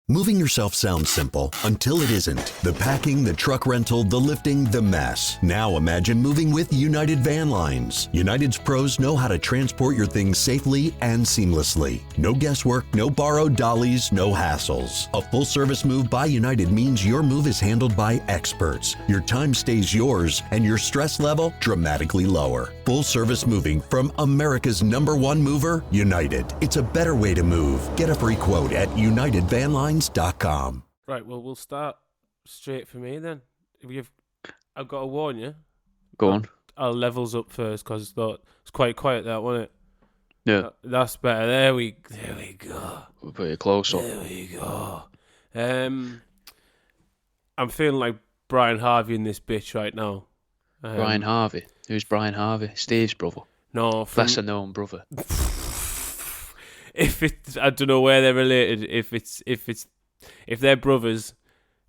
Moving yourself sounds simple until it isn't. The packing, the truck rental, the lifting, the mess. Now imagine moving with United Van Lines. United's pros know how to transport your things safely and seamlessly. No guesswork, no borrowed dollies, no hassles. A full service move by United means your move is handled by experts. Your time stays yours and your stress level dramatically lower. Full service moving from America's #1 mover, United. It's a better way to move. Get a free quote at UnitedVanLines.com. Right, well, we'll start straight for me then. I've got to warn you. Go on. I'll levels up first because I thought it's quite quiet, that, wasn't it? Yeah. That's better. There we go. We'll put it close up. There we go. I'm feeling like Brian Harvey in this bitch right now. Brian Harvey. Who's Brian Harvey? Steve's brother. No, Lesser known brother. I don't know where they're related. If they're brothers,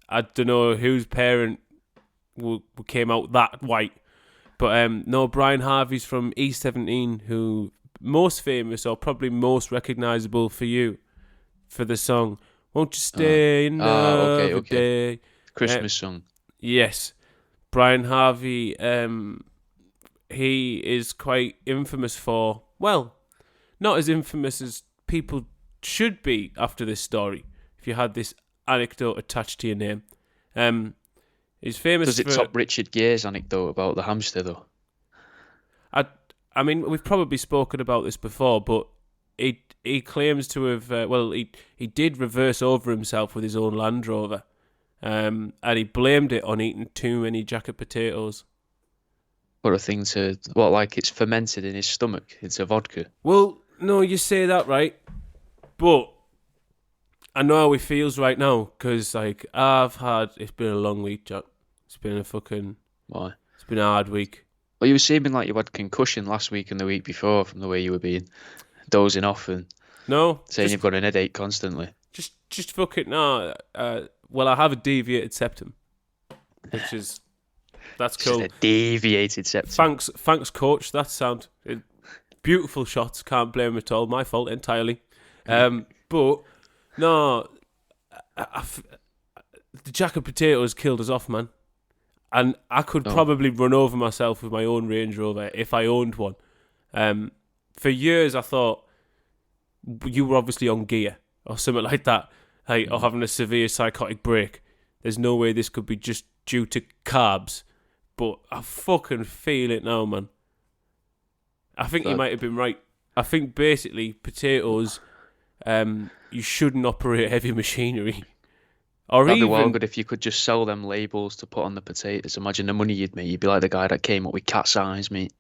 I don't know whose parent came out that white. But no, Brian Harvey's from E17, who most famous or probably most recognisable for you for the song "Won't You Stay Another Day." Christmas song. Yes, Brian Harvey. He is quite infamous for, well, not as infamous as people should be after this story. If you had this anecdote attached to your name, he's famous. Does it top Richard Gere's anecdote about the hamster though? I mean, we've probably spoken about this before, but he claims to have. He did reverse over himself with his own Land Rover, and he blamed it on eating too many jacket potatoes. What a thing to... What, like it's fermented in his stomach into vodka? Well, no, you say that, right? But I know how he feels right now, because, like, it's been a long week, Jack. It's been a fucking... Why? It's been a hard week. Well, you were seeming like you had concussion last week and the week before from the way you were being dozing off and saying you've got an headache constantly. Just fucking... No, well, I have a deviated septum, which is... That's cool. Just a deviated septum. Thanks, coach. That's sound. Beautiful shots. Can't blame him at all. My fault entirely. But no, the jacket potatoes killed us off, man. And I could probably run over myself with my own Range Rover if I owned one. For years, I thought you were obviously on gear or something like that, or having a severe psychotic break. There's no way this could be just due to carbs. But I fucking feel it now, man. I think you might have been right. I think basically potatoes, you shouldn't operate heavy machinery. That'd be well good if you could just sell them labels to put on the potatoes. Imagine the money you'd make. You'd be like the guy that came up with cat's eyes, mate.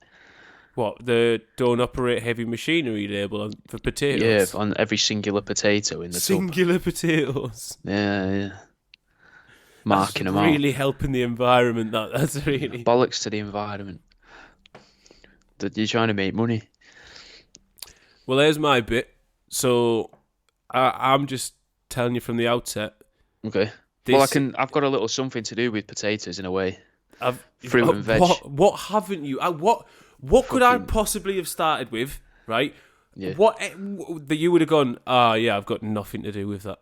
What, the don't operate heavy machinery label for potatoes? Yeah, on every singular potato in the Singular potatoes? Yeah. Marking them out. Really helping the environment, that's really... Bollocks to the environment. You're trying to make money. Well, there's my bit. So, I'm just telling you from the outset. Okay. I've got a little something to do with potatoes in a way. Fruit and veg. What haven't you? What could I possibly have started with, right? Yeah. What that you would have gone, yeah, I've got nothing to do with that.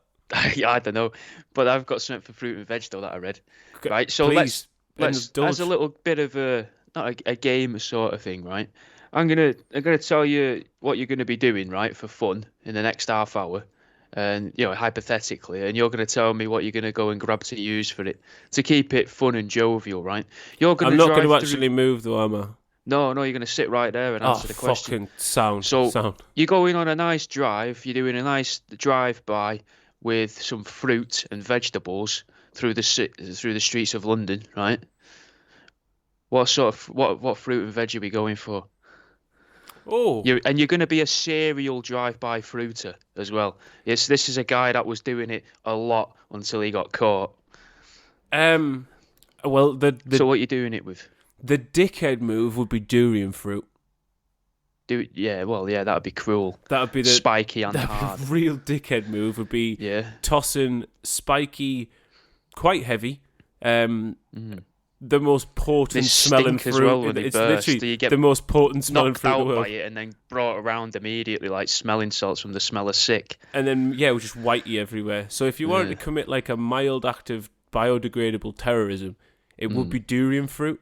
Yeah, I don't know, but I've got something for fruit and veg though that I read. Okay, right, so please, let's as a little bit of not a game sort of thing, right? I'm gonna tell you what you're gonna be doing, right, for fun in the next half hour, and hypothetically, and you're gonna tell me what you're gonna go and grab to use for it to keep it fun and jovial, right? I'm not going to actually move though, am I? No, you're going to sit right there and answer the question. Fucking sound. So you're going on a nice drive. You're doing a nice drive-by with some fruit and vegetables through the streets of London, right? What sort of what fruit and veg are we going for? Oh, you're going to be a serial drive-by fruiter as well. Yes, this is a guy that was doing it a lot until he got caught. Well, so what are you doing it with? The dickhead move would be durian fruit. That would be cruel. That would be the spiky and hard. The real dickhead move would be tossing spiky, quite heavy, the most potent smelling fruit. As well when it's burst. literally You get the most potent smelling knocked fruit in the out world. by it and then brought around immediately like smelling salts from the smell of sick. And then, it was just whitey everywhere. So if you wanted to commit like a mild act of biodegradable terrorism, it would be durian fruit.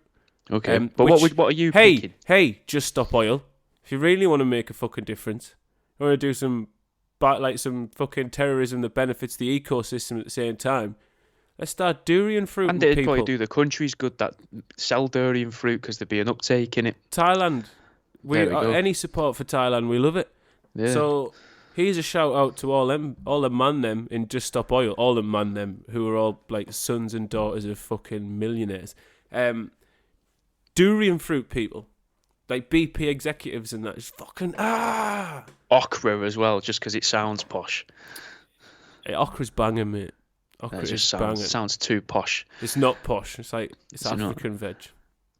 Okay, but what are you picking? Hey, just stop oil. If you really want to make a fucking difference, you want to do some fucking terrorism that benefits the ecosystem at the same time, let's start durian fruit. And they'd probably do the countries good that sell durian fruit because there'd be an uptake in it. Thailand. Any support for Thailand, we love it. Yeah. So here's a shout out to all the man them in Just Stop Oil, all the man them who are all like sons and daughters of fucking millionaires. Durian fruit people, like BP executives and that, is fucking Okra as well, just because it sounds posh. Hey, okra's banging, mate. Okra just sounds too posh. It's not posh. It's African veg.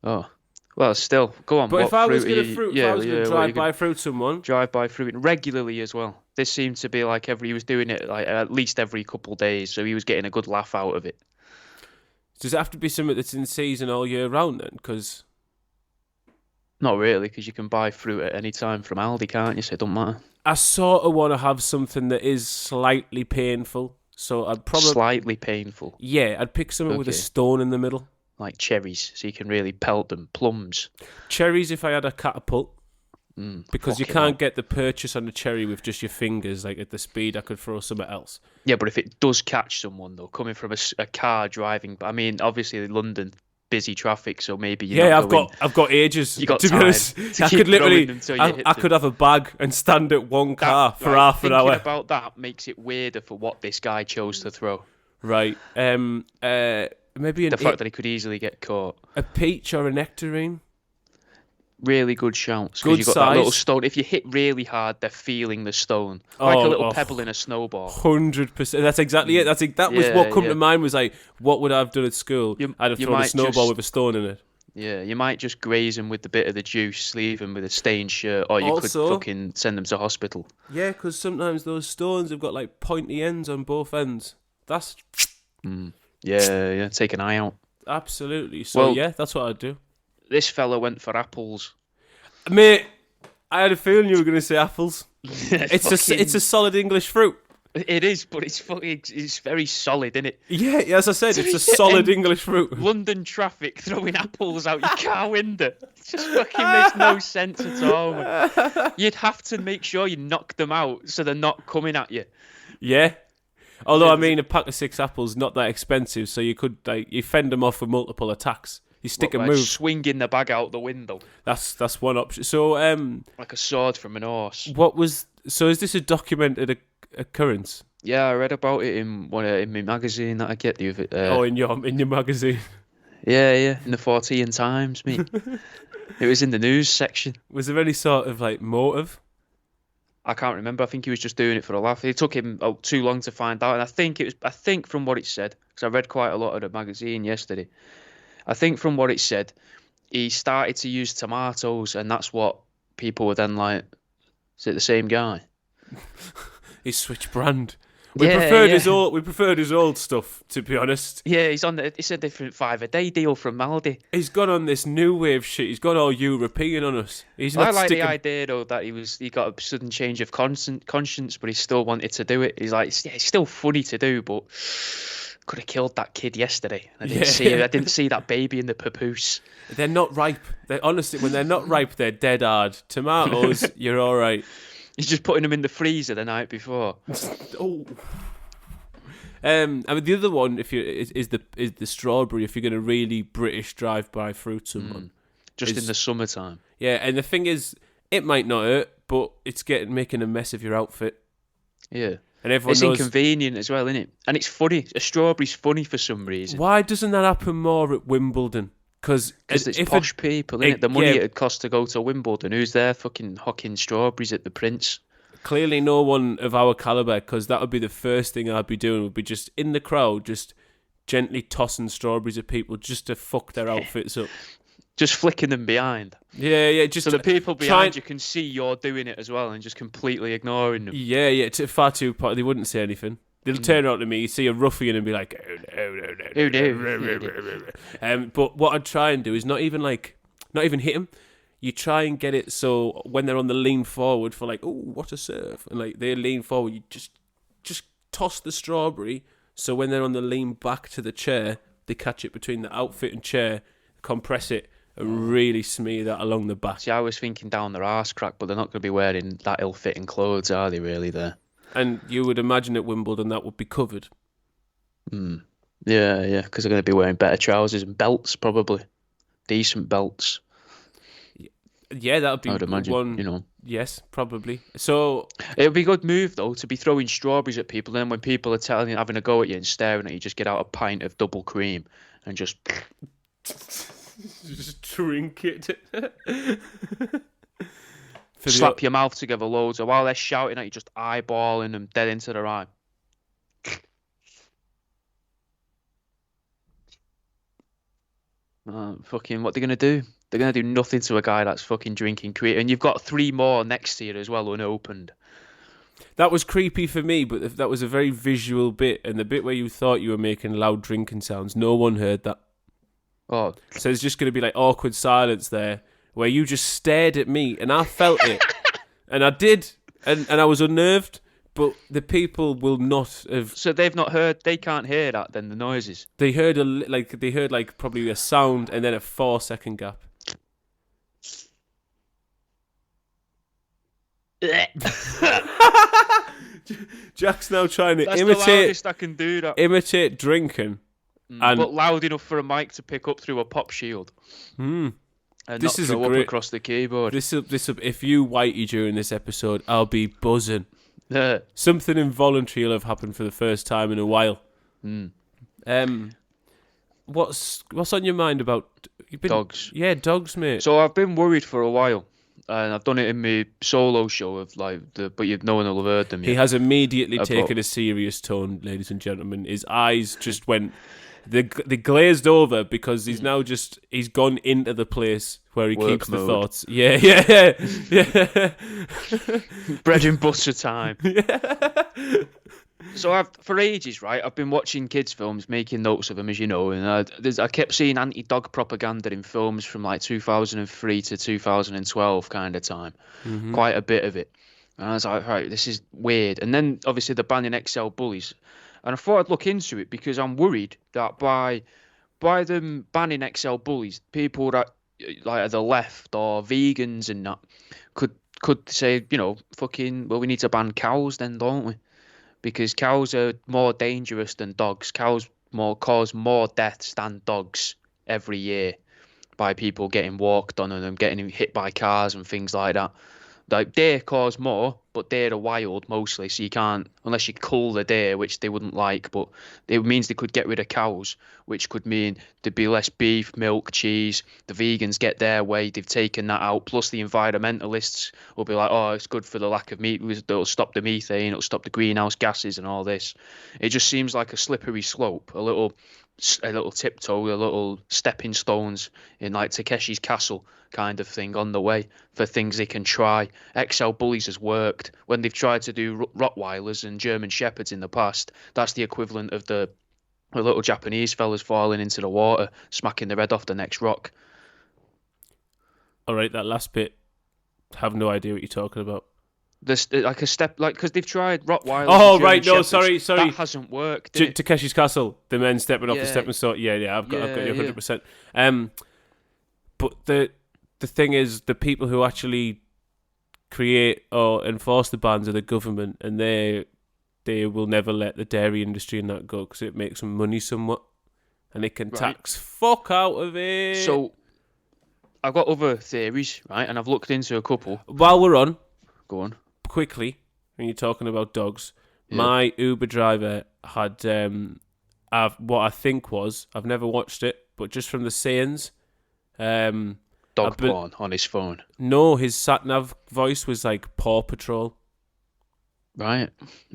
Oh. Well, still, go on. But if I was going to drive-by fruit someone... Drive-by fruit regularly as well. This seemed to be like he was doing it like at least every couple of days, so he was getting a good laugh out of it. Does it have to be something that's in season all year round then? Because... Not really, because you can buy fruit at any time from Aldi, can't you? So it don't matter. I sort of want to have something that is slightly painful, so I'd probably... Slightly painful? Yeah, I'd pick something with a stone in the middle. Like cherries, so you can really pelt them. Plums. Cherries if I had a catapult. Because you can't get the purchase on the cherry with just your fingers, like at the speed I could throw something else. Yeah, but if it does catch someone, though, coming from a car driving... I mean, obviously London... busy traffic, so maybe I've got ages. You got to time be honest, to I keep could literally, until I could have a bag and stand at one car for half an hour. Thinking about that makes it weirder for what this guy chose to throw. Right. Maybe the fact that he could easily get caught. A peach or a nectarine. Really good shouts. Good you've got size. That little stone. If you hit really hard, they're feeling the stone. Like a little pebble in a snowball. 100%. That's exactly it. That was what come to mind was like, what would I have done at school? I'd have thrown a snowball with a stone in it. Yeah, you might just graze them with the bit of the juice, leave them with a stained shirt, or you could fucking send them to hospital. Yeah, because sometimes those stones have got like pointy ends on both ends. That's... Yeah, take an eye out. Absolutely. So that's what I'd do. This fella went for apples. Mate, I had a feeling you were going to say apples. It's a solid English fruit. It is, but it's very solid, isn't it? Yeah, as I said, it's a solid English fruit. London traffic throwing apples out your car window. It just fucking makes no sense at all, man. You'd have to make sure you knock them out so they're not coming at you. Yeah. Although, I mean, a pack of 6 apples not that expensive, so you could you fend them off with multiple attacks. You stick and move. Swinging the bag out the window. That's one option. So, like a sword from an horse. So is this a documented occurrence? Yeah, I read about it in my magazine that I get the other. In your magazine. Yeah, in the 14 Times, mate. It was in the news section. Was there any sort of like motive? I can't remember. I think he was just doing it for a laugh. It took him too long to find out, and I think from what it said, because I read quite a lot of the magazine yesterday. I think from what it said, he started to use tomatoes, and that's what people were then like. Is it the same guy? He switched brand. We preferred his old stuff, to be honest. Yeah, it's a different $5 a day deal from Aldi. He's gone on this new wave shit. He's gone all European on us. I like the idea though that he got a sudden change of conscience, but he still wanted to do it. He's like, it's still funny to do, but could have killed that kid yesterday. I didn't see that baby in the papoose. They're not ripe. Honestly, when they're not ripe, they're dead hard. Tomatoes, you're all right. He's just putting them in the freezer the night before. Oh. I mean, the other one, is the strawberry. If you're going to really British drive-by fruit someone, in the summertime. Yeah, and the thing is, it might not hurt, but it's making a mess of your outfit. Yeah, and everyone knows inconvenient as well, isn't it? And it's funny. A strawberry's funny for some reason. Why doesn't that happen more at Wimbledon? Because it's posh people, isn't it? The money it'd cost to go to Wimbledon. Who's there fucking hocking strawberries at the Prince? Clearly no one of our calibre, because that would be the first thing I'd be doing, would be just in the crowd, just gently tossing strawberries at people just to fuck their outfits up. Just flicking them behind. Yeah, just... So the people behind you can see you're doing it as well and just completely ignoring them. Yeah, far too... They wouldn't say anything. They'll turn around to me, see a ruffian and be like, oh Who knew? But what I'd try and do is not even hit them. You try and get it so when they're on the lean forward for like, oh, what a serve, and like they lean forward, you just toss the strawberry. So when they're on the lean back to the chair, they catch it between the outfit and chair, compress it, and really smear that along the back. See, I was thinking down their arse crack, but they're not going to be wearing that ill-fitting clothes, are they? Really, there. And you would imagine at Wimbledon that would be covered. Yeah, because they're going to be wearing better trousers and belts, probably decent belts. Yeah, that would be I would imagine, one. Yes, probably. So it would be a good move though to be throwing strawberries at people. Then when people are having a go at you and staring at you, just get out a pint of double cream and just drink it. Slap your mouth together loads, or while they're shouting at you, just eyeballing them dead into their eye. Fucking, what they're gonna do? They're gonna do nothing to a guy that's fucking drinking cream, and you've got 3 more next to you as well, unopened. That was creepy for me, but that was a very visual bit, and the bit where you thought you were making loud drinking sounds, no one heard that. Oh, so it's just gonna be like awkward silence there, where you just stared at me, and I felt it, and I did, and I was unnerved. But the people will not have. So they've not heard. They can't hear that. Then the noises. They heard probably a sound and then a 4-second gap. Jack's now trying to That's the loudest I can do that. Imitate drinking, but loud enough for a mic to pick up through a pop shield. And this not throw up across the keyboard. This if you whitey during this episode, I'll be buzzing. Something involuntary will have happened for the first time in a while. What's on your mind about dogs? Yeah, dogs, mate. So I've been worried for a while, and I've done it in my solo show of but no one will have heard them yet. He has immediately taken a serious tone, ladies and gentlemen. His eyes just went. They glazed over because he's now he's gone into the place where he keeps the thoughts. Yeah. Bread and butter time. Yeah. So for ages, right, I've been watching kids' films, making notes of them, as you know, and I kept seeing anti-dog propaganda in films from like 2003 to 2012 kind of time. Quite a bit of it. And I was like, right, this is weird. And then obviously the banning XL bullies. And I thought I'd look into it because I'm worried that by them banning XL bullies, people that like are the left or vegans and that could say, we need to ban cows then, don't we? Because cows are more dangerous than dogs. Cows cause more deaths than dogs every year by people getting walked on and them getting hit by cars and things like that. Like deer cause more, but deer are wild mostly, so you can't, unless you cull the deer, which they wouldn't like, but it means they could get rid of cows, which could mean there'd be less beef, milk, cheese. The vegans get their way, they've taken that out, plus the environmentalists will be like, oh, it's good for the lack of meat, it'll stop the methane, it'll stop the greenhouse gases and all this. It just seems like a slippery slope, a little tiptoe, a little stepping stones in like Takeshi's Castle kind of thing on the way for things they can try. XL bullies has worked. When they've tried to do Rottweilers and German Shepherds in the past, that's the equivalent of the little Japanese fellas falling into the water, smacking their head off the next rock. All right, that last bit, I have no idea what you're talking about. Because they've tried Rottweilers. Oh, right, no, sorry. That hasn't worked. Takeshi's Castle, the men stepping off the stepping stone. Yeah, I've got you 100%. But the thing is, the people who actually create or enforce the bans are the government, and they will never let the dairy industry and that go because it makes them money somewhat, and they can tax fuck out of it. So I've got other theories, right, and I've looked into a couple. While we're on, go on quickly. When you're talking about dogs, my Uber driver had what I think was, I've never watched it, but just from the sayings, dog porn on his phone. No, his sat nav voice was like Paw Patrol. Right,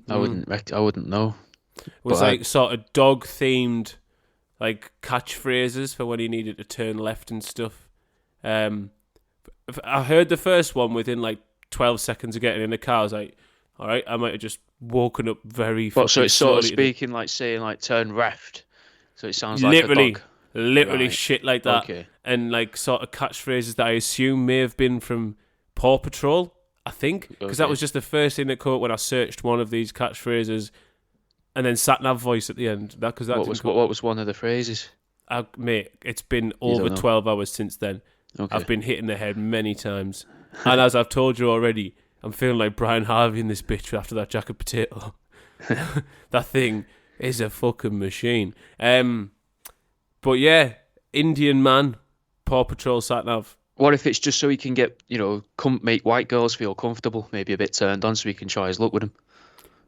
I wouldn't know. It was sort of dog themed, like catchphrases for when he needed to turn left and stuff. I heard the first one within like 12 seconds of getting in the car. I was like, all right, I might have just woken up very. So it's sort of speaking like saying like turn left. So it sounds like a dog. Literally Right. shit like that. Okay. And like sort of catchphrases that I assume may have been from Paw Patrol, I think. Because that Okay. was just the first thing that came up when I searched one of these catchphrases. And then sat nav voice at the end. What was one of the phrases? Mate, it's been You over don't know. 12 hours since then. Okay. I've been hit in the head many times. And as I've told you already, I'm feeling like Brian Harvey in this bitch after that jacket potato. That thing is a fucking machine. But yeah, Indian man, Paw Patrol sat nav. What if it's just so he can get, make white girls feel comfortable, maybe a bit turned on, so he can try his luck with them?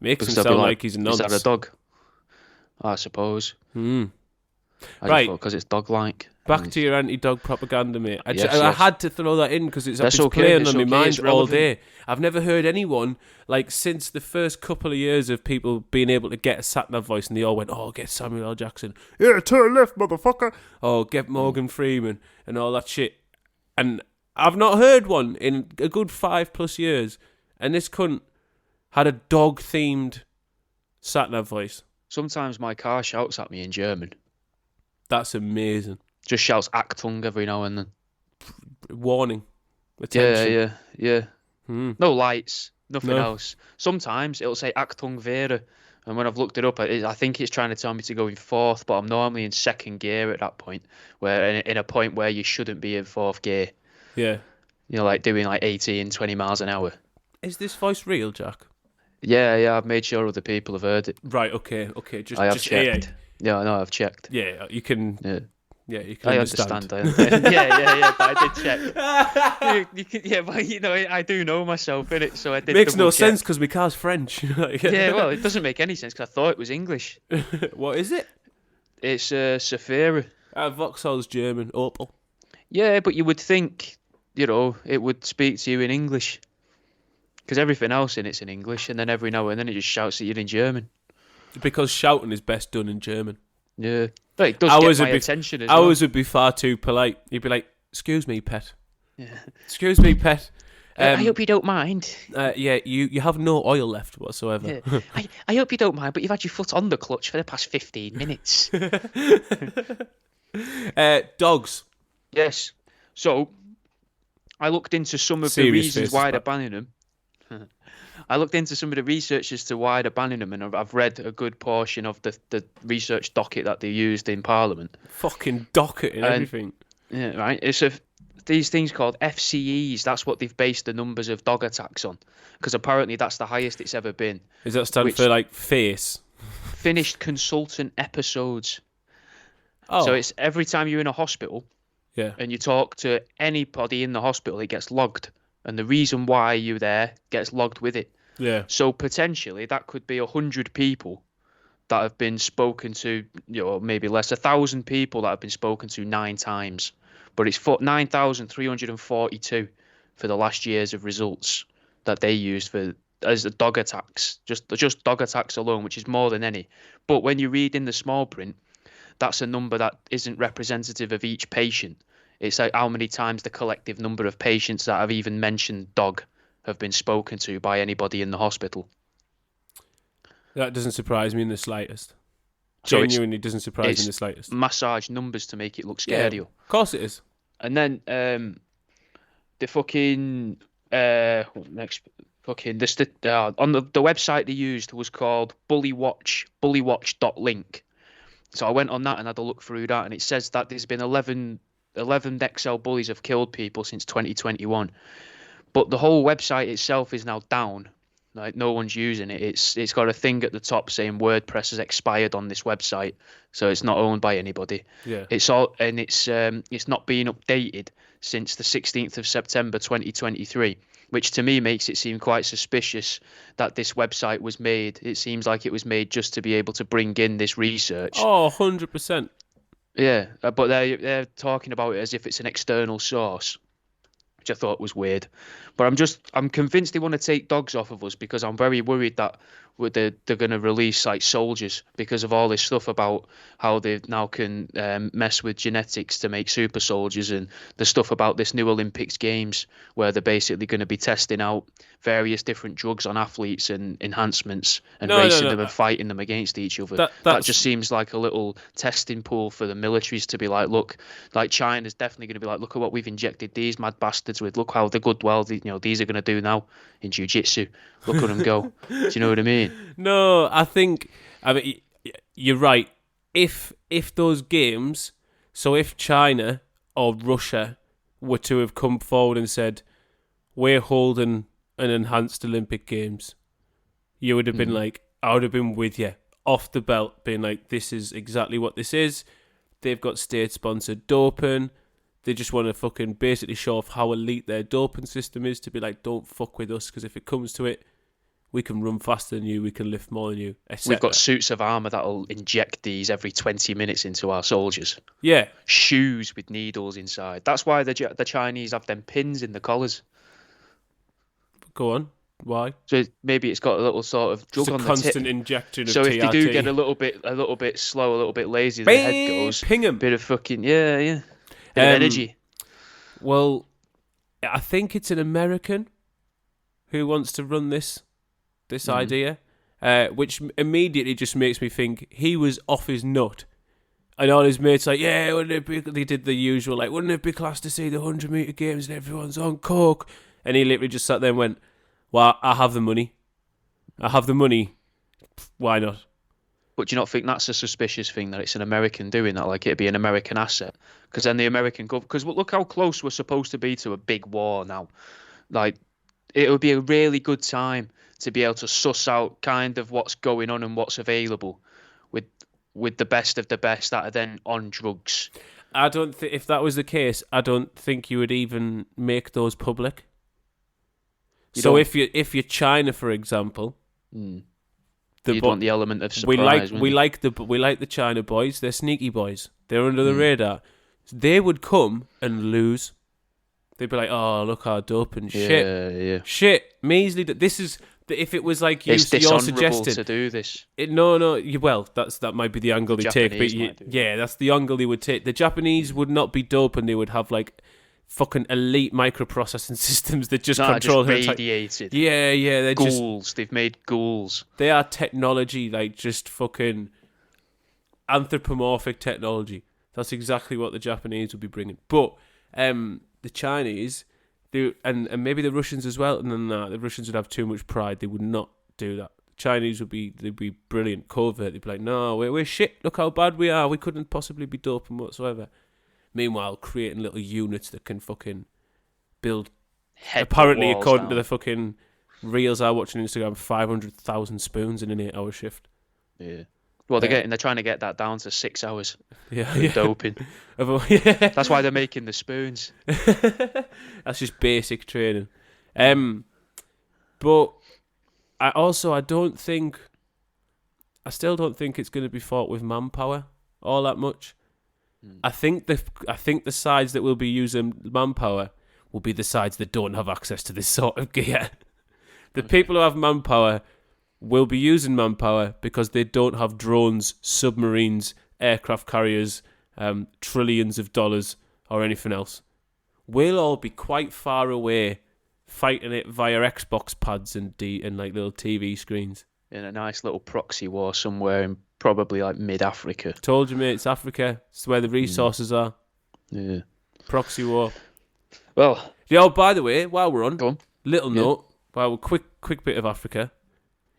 Makes him Because they'll be sound like he's a nonce. Is that a dog? I suppose. Mm. I Right. just thought because it's dog-like. Back to your anti-dog propaganda, mate. I Yes. had to throw that in because it's That's been okay, playing it's on my okay, mind it's all relevant. day. I've never heard anyone, like, since the first couple of years of people being able to get a sat-nav voice and they all went, oh, get Samuel L. Jackson. Yeah, turn left, motherfucker. Oh, get Morgan Freeman and all that shit. And I've not heard one in a good 5+ years. And this cunt had a dog-themed sat-nav voice. Sometimes my car shouts at me in German. That's amazing. Just shouts Achtung every now and then. Warning. Attention. Yeah. Hmm. No lights, nothing No. else. Sometimes it'll say Achtung wäre, and when I've looked it up, I think it's trying to tell me to go in fourth, but I'm normally in second gear at that point, where in a point where you shouldn't be in fourth gear. Yeah. Like doing like 18, 20 miles an hour. Is this voice real, Jack? Yeah, I've made sure other people have heard it. Right, okay. Just I have just checked. AA. Yeah, I know, I've checked. Yeah, you can. Yeah. You can I understand. understand. Yeah, but I did check. you can, yeah, but I do know myself, innit? So I did. Makes no double check. sense because my car's French. Yeah, well, it doesn't make any sense because I thought it was English. What is it? It's Sephira. Vauxhall's German. Opel. Yeah, but you would think, it would speak to you in English. Because everything else in it's in English, and then every now and then it just shouts at you in German. Because shouting is best done in German. Yeah. But it does get my attention as well. Ours would be far too polite. You'd be like, "Excuse me, pet." Yeah. Excuse me, pet. I hope you don't mind. Yeah, you have no oil left whatsoever. Yeah. I hope you don't mind, but you've had your foot on the clutch for the past 15 minutes. Dogs. Yes. So, I looked into some of the Serious reasons faces, why they're Pat. banning them. I looked into some of the research as to why they're banning them, and I've read a good portion of the research docket that they used in Parliament. Fucking docket and everything. Yeah, right. It's these things called FCEs. That's what they've based the numbers of dog attacks on, because apparently that's the highest it's ever been. Does that stand for like face? Finished consultant episodes. Oh, So it's every time you're in a hospital yeah. and you talk to anybody in the hospital, it gets logged. And the reason why you're there gets logged with it. Yeah. So potentially that could be 100 people that have been spoken to, maybe less, 1,000 people that have been spoken to 9 times. But it's 9,342 for the last years of results that they used as the dog attacks, just dog attacks alone, which is more than any. But when you read in the small print, that's a number that isn't representative of each patient. It's like how many times the collective number of patients that have even mentioned dog have been spoken to by anybody in the hospital. That doesn't surprise me in the slightest. So Genuinely doesn't surprise me in the slightest. Massage numbers to make it look scarier. Yeah, of course it is. And then the fucking next fucking on the website they used was called bullywatch.link. So I went on that and had a look through that, and it says that there's been 11 XL bullies have killed people since 2021. But the whole website itself is now down. Like, no one's using it. It's got a thing at the top saying WordPress has expired on this website, so it's not owned by anybody. Yeah. It's not been updated since the 16th of September 2023, which to me makes it seem quite suspicious that this website was made. It seems like it was made just to be able to bring in this research. Oh, 100%. Yeah, but they're talking about it as if it's an external source, which I thought was weird. But I'm convinced they want to take dogs off of us because I'm very worried that they're going to release like soldiers because of all this stuff about how they now can mess with genetics to make super soldiers, and the stuff about this new Olympics games where they're basically going to be testing out various different drugs on athletes and enhancements and racing them and fighting them against each other. That just seems like a little testing pool for the militaries to be like, look, like China's definitely going to be like, look at what we've injected these mad bastards with. Look how the good, well, these are going to do now in jiu-jitsu. Look at them go. Do you know what I mean? No, I mean, you're right. If those games, so if China or Russia were to have come forward and said, we're holding an enhanced Olympic Games, you would have been like, I would have been with you off the belt, being like, this is exactly what this is. They've got state-sponsored doping. They just want to fucking basically show off how elite their doping system is, to be like, don't fuck with us, because if it comes to it, we can run faster than you, we can lift more than you, etc. We've got suits of armour that'll inject these every 20 minutes into our soldiers. Yeah. Shoes with needles inside. That's why the Chinese have them pins in the collars. Go on. Why? So maybe it's got a little sort of drug on the tip. It's a constant injection of so TRT. If they do get a little bit slow, a little bit lazy, the head goes. Ping 'em. Bit of fucking, yeah. Bit of energy. Well, I think it's an American who wants to run this idea, which immediately just makes me think he was off his nut. And all his mates like, yeah, wouldn't it be, they did the usual, like, wouldn't it be class to see the 100-metre games and everyone's on coke? And he literally just sat there and went, well, I have the money. Why not? But do you not think that's a suspicious thing, that it's an American doing that? Like, it'd be an American asset? Because then the American government... Because look how close we're supposed to be to a big war now. Like, it would be a really good time to be able to suss out kind of what's going on and what's available with the best of the best that are then on drugs. I don't think... If that was the case, I don't think you would even make those public. So if you're China, for example... You'd want the element of surprise. We like the China boys. They're sneaky boys. They're under the radar. They would come and lose. They'd be like, "Oh, look how doping shit, measly." This is if it was like you're suggesting to do this. That might be the angle they take. But that's the angle they would take. The Japanese would not be doping. They would have like fucking elite microprocessing systems that just control just radiated. They're ghouls. They've made ghouls. They are technology, like just fucking anthropomorphic technology. That's exactly what the Japanese would be bringing. But the Chinese, and maybe the Russians as well. And then the Russians would have too much pride. They would not do that. The Chinese they'd be brilliant, covert. They'd be like, no, we're shit. Look how bad we are. We couldn't possibly be doping whatsoever. Meanwhile, creating little units that can fucking build. Apparently, according to the fucking reels I watch on Instagram, 500,000 spoons in an 8-hour shift. Yeah. Well, they're trying to get that down to 6 hours. Yeah. Doping. That's why they're making the spoons. That's just basic training. But I still don't think it's going to be fought with manpower all that much. I think the sides that will be using manpower will be the sides that don't have access to this sort of gear. The people who have manpower will be using manpower because they don't have drones, submarines, aircraft carriers, trillions of dollars, or anything else. We'll all be quite far away, fighting it via Xbox pads and like little TV screens. In a nice little proxy war somewhere in probably like mid-Africa. Told you, mate, it's Africa. It's where the resources are. Yeah. Proxy war. Well. By the way, while we're on, go on. Little note, quick bit of Africa.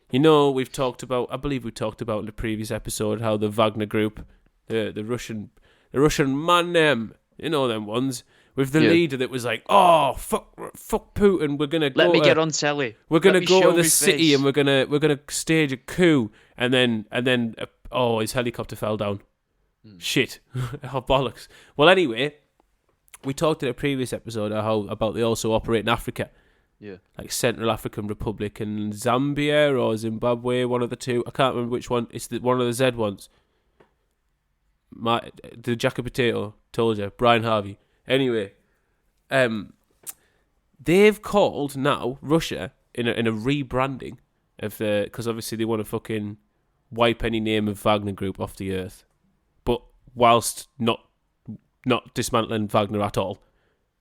You know, I believe we talked about in the previous episode how the Wagner group, the Russian man them, you know them ones, with the leader that was like, oh, fuck Putin, we're going to go... Let me get on telly. We're going to go to the city and we're going to stage a coup. And then his helicopter fell down. Shit. Oh, bollocks. Well, anyway, we talked in a previous episode about they also operate in Africa. Yeah. Like Central African Republic and Zambia or Zimbabwe, one of the two. I can't remember which one. It's one of the Z ones. The Jacket Potato, told you, Brian Harvey. Anyway, they've called now Russia in a rebranding, because obviously they want to fucking wipe any name of Wagner Group off the earth, but whilst not dismantling Wagner at all.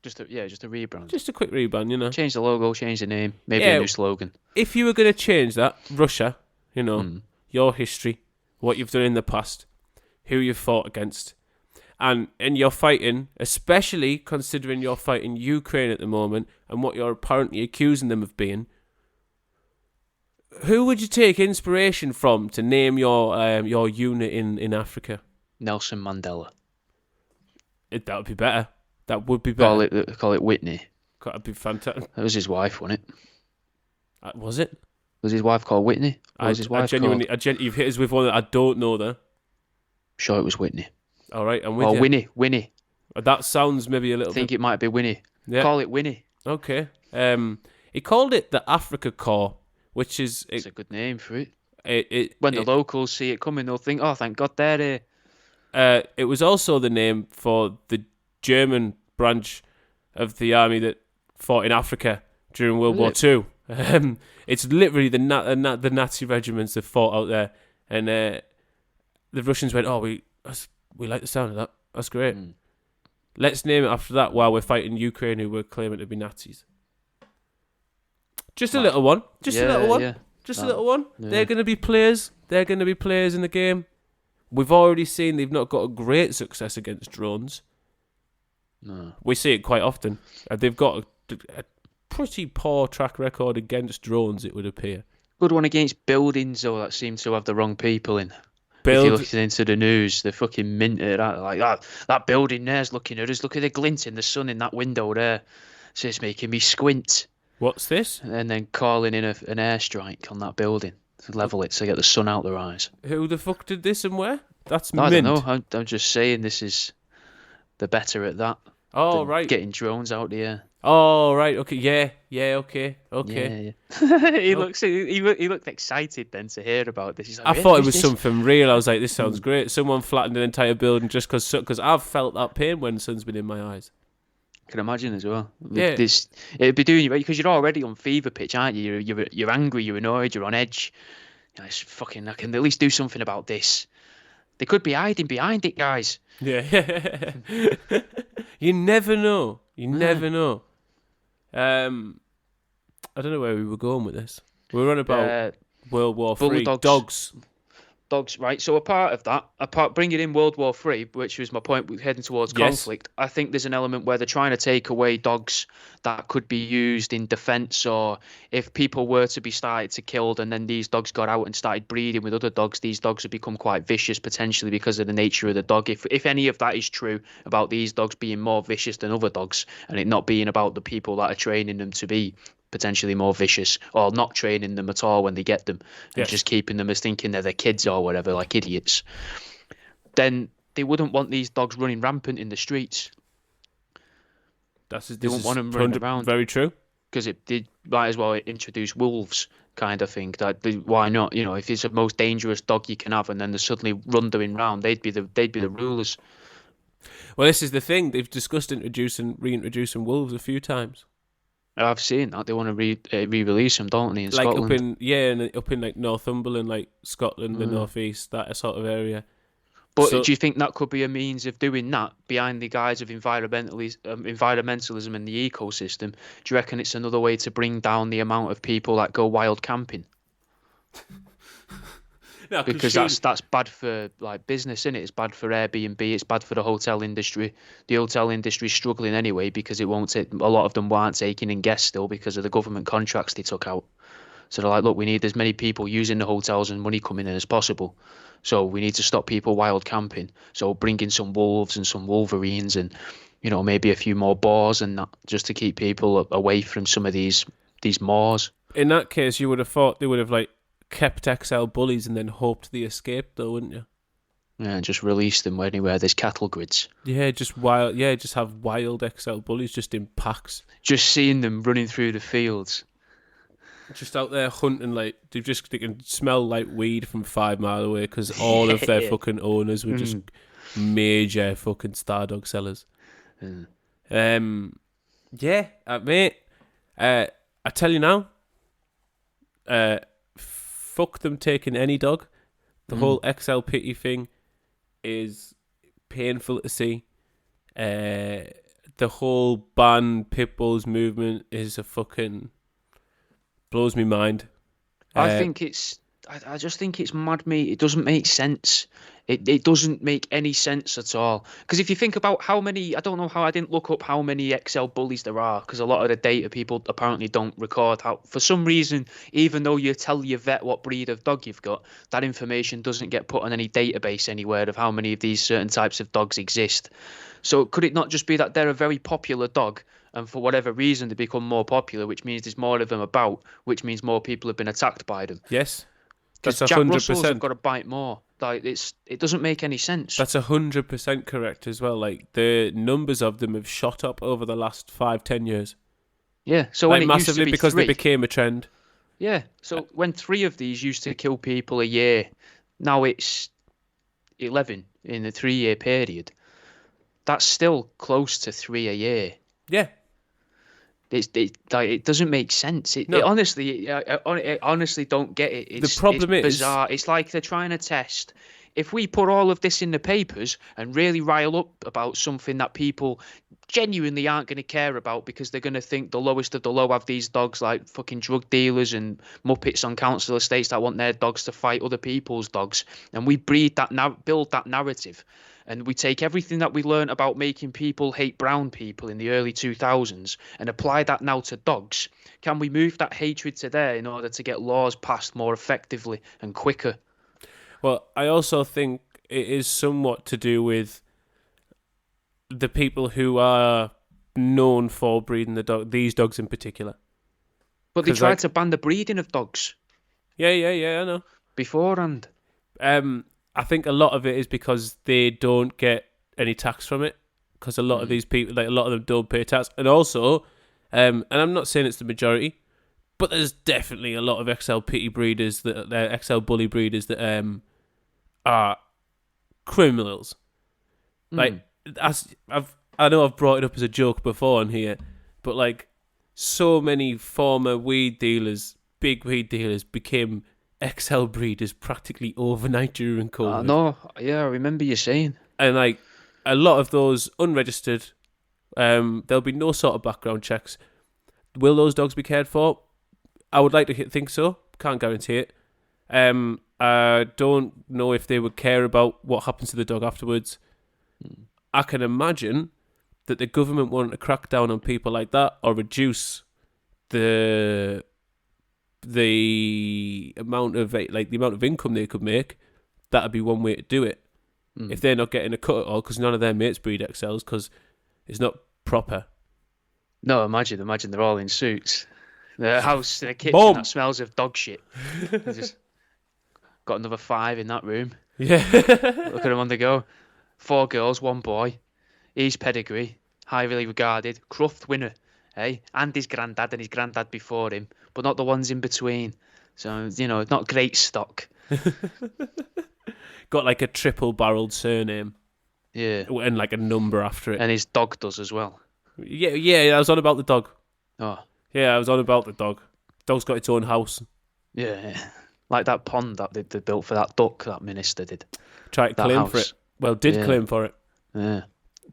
Just a rebrand. Just a quick rebrand, you know. Change the logo, change the name, maybe a new slogan. If you were going to change that, Russia, you know, your history, what you've done in the past, who you've fought against, and you're fighting, especially considering you're fighting Ukraine at the moment and what you're apparently accusing them of being, who would you take inspiration from to name your unit in Africa? Nelson Mandela. That would be better. That would be better. Call it Whitney. That'd be fantastic. That was his wife, wasn't it? Was it? Was his wife called Whitney? Or was his wife called? You've hit us with one that I don't know there. Sure, it was Whitney. All right, I'm with you. Winnie. That sounds maybe a little bit... I think it might be Winnie. Yeah. Call it Winnie. Okay. He called it the Africa Corps, which is... It's a good name for it. When the locals see it coming, they'll think, oh, thank God they're here. It was also the name for the German branch of the army that fought in Africa during World War II. It's literally the Nazi regiments that fought out there, and the Russians went, "Oh, we like the sound of that. That's great. Let's name it after that." While we're fighting Ukraine, who were claiming to be Nazis. Just a little one. Just a little one. Yeah. They're going to be players. They're going to be players in the game. We've already seen they've not got a great success against drones. No. We see it quite often. They've got a pretty poor track record against drones, it would appear. Good one against buildings, though, that seem to have the wrong people in. If you look into the news, they're fucking minted at like that building there's looking at us. Look at the glint in the sun in that window there. So it's making me squint. What's this? And then calling in an airstrike on that building to level it so get the sun out their eyes. Who the fuck did this and where? That's mint. I don't know. I'm just saying this is... They're better at that. Oh, right. Getting drones out the air. Oh, right. Okay. Yeah. Okay. Yeah. He looked excited then to hear about this. He's like, I thought it was something real. I was like, this sounds great. Someone flattened an entire building just because I've felt that pain when the sun's been in my eyes. I can imagine as well. Yeah. It'd be doing you right because you're already on fever pitch, aren't you? You're angry, you're annoyed, you're on edge. It's fucking. I can at least do something about this. They could be hiding behind it, guys. Yeah. You never know. You never know. I don't know where we were going with this. We were on about World War III. Dogs, right? So a part of that, bringing in World War III, which was my point, heading towards conflict, I think there's an element where they're trying to take away dogs that could be used in defence, or if people were to be started to killed and then these dogs got out and started breeding with other dogs, these dogs would become quite vicious potentially because of the nature of the dog. If any of that is true about these dogs being more vicious than other dogs and it not being about the people that are training them to be potentially more vicious, or not training them at all when they get them and just keeping them as thinking they're their kids or whatever, like idiots, then they wouldn't want these dogs running rampant in the streets. They wouldn't want them running around. Very true. Because they might as well introduce wolves kind of thing. Why not? You know, if it's the most dangerous dog you can have and then they suddenly run round, they'd be the rulers. Well, this is the thing. They've discussed reintroducing wolves a few times. I've seen that they want to re-release them, don't they, in Scotland? Up in like Northumberland, like Scotland, the North East, that sort of area. But do you think that could be a means of doing that behind the guise of environmentalism and the ecosystem? Do you reckon it's another way to bring down the amount of people that go wild camping? No, because that's bad for like business, isn't it? It's bad for Airbnb. It's bad for the hotel industry. The hotel industry is struggling anyway because a lot of them weren't taking in guests still because of the government contracts they took out. So they're like, look, we need as many people using the hotels and money coming in as possible. So we need to stop people wild camping. So bring in some wolves and some wolverines and, you know, maybe a few more boars and that, just to keep people away from some of these moors. In that case, you would have thought they would have like kept XL bullies and then hoped they escaped, though, wouldn't you? Yeah, and just release them anywhere there's cattle grids. Yeah, just have wild XL bullies just in packs. Just seeing them running through the fields. Just out there hunting, like they can smell like weed from 5 miles away because all of their fucking owners were just major fucking star dog sellers. Mate. I tell you now, fuck them taking any dog. The whole XL pity thing is painful to see. The whole ban pit bulls movement is a fucking blows me mind. I just think it's mad, mate. It doesn't make sense. It doesn't make any sense at all. Because if you think about how many, I don't know how, I didn't look up how many XL bullies there are, because a lot of the data people apparently don't record. How, for some reason, even though you tell your vet what breed of dog you've got, that information doesn't get put on any database anywhere of how many of these certain types of dogs exist. So could it not just be that they're a very popular dog, and for whatever reason they become more popular, which means there's more of them about, which means more people have been attacked by them? Yes. Because That's Jack 100%. Russells have got to bite more. Like it doesn't make any sense. That's 100% correct as well. Like the numbers of them have shot up over the last 5-10 years. Yeah. So like when it massively used to be because three, they became a trend. Yeah. So when 3 of these used to kill people a year, now it's 11 in a 3-year period. That's still close to 3 a year. Yeah. It doesn't make sense. I honestly don't get it. It's bizarre. It's like they're trying to test. If we put all of this in the papers and really rile up about something that people genuinely aren't going to care about because they're going to think the lowest of the low have these dogs like fucking drug dealers and muppets on council estates that want their dogs to fight other people's dogs, and we build that narrative. And we take everything that we learned about making people hate brown people in the early 2000s and apply that now to dogs. Can we move that hatred to there in order to get laws passed more effectively and quicker? Well, I also think it is somewhat to do with the people who are known for breeding these dogs in particular. But they tried to ban the breeding of dogs. Yeah, I know. Beforehand. I think a lot of it is because they don't get any tax from it, because a lot of these people, like a lot of them, don't pay tax, and also, and I'm not saying it's the majority, but there's definitely a lot of XL pity breeders XL bully breeders that are criminals. Like I know I've brought it up as a joke before on here, but like so many former weed dealers, big weed dealers, became XL breeders practically overnight during COVID. No, yeah, I remember you saying. And like a lot of those unregistered, there'll be no sort of background checks. Will those dogs be cared for? I would like to think so. Can't guarantee it. I don't know if they would care about what happens to the dog afterwards. I can imagine that the government wanting to crack down on people like that or reduce the amount of income they could make. That'd be one way to do it. If they're not getting a cut at all, because none of their mates breed XLs, because it's not proper. No, imagine they're all in suits. The house, the kitchen Boom. That smells of dog shit. They just got another 5 in that room. Yeah. Look at them on the go. 4 girls, 1 boy. He's pedigree, highly regarded, Cruft winner, and his granddad and his granddad before him, but not the ones in between. So, not great stock. Got like a triple-barreled surname. Yeah. And like a number after it. And his dog does as well. Yeah, I was on about the dog. Oh. Yeah, I was on about the dog. Dog's got its own house. Yeah. Like that pond that they built for that duck that minister did. Tried to claim for it. Well, claim for it. Yeah.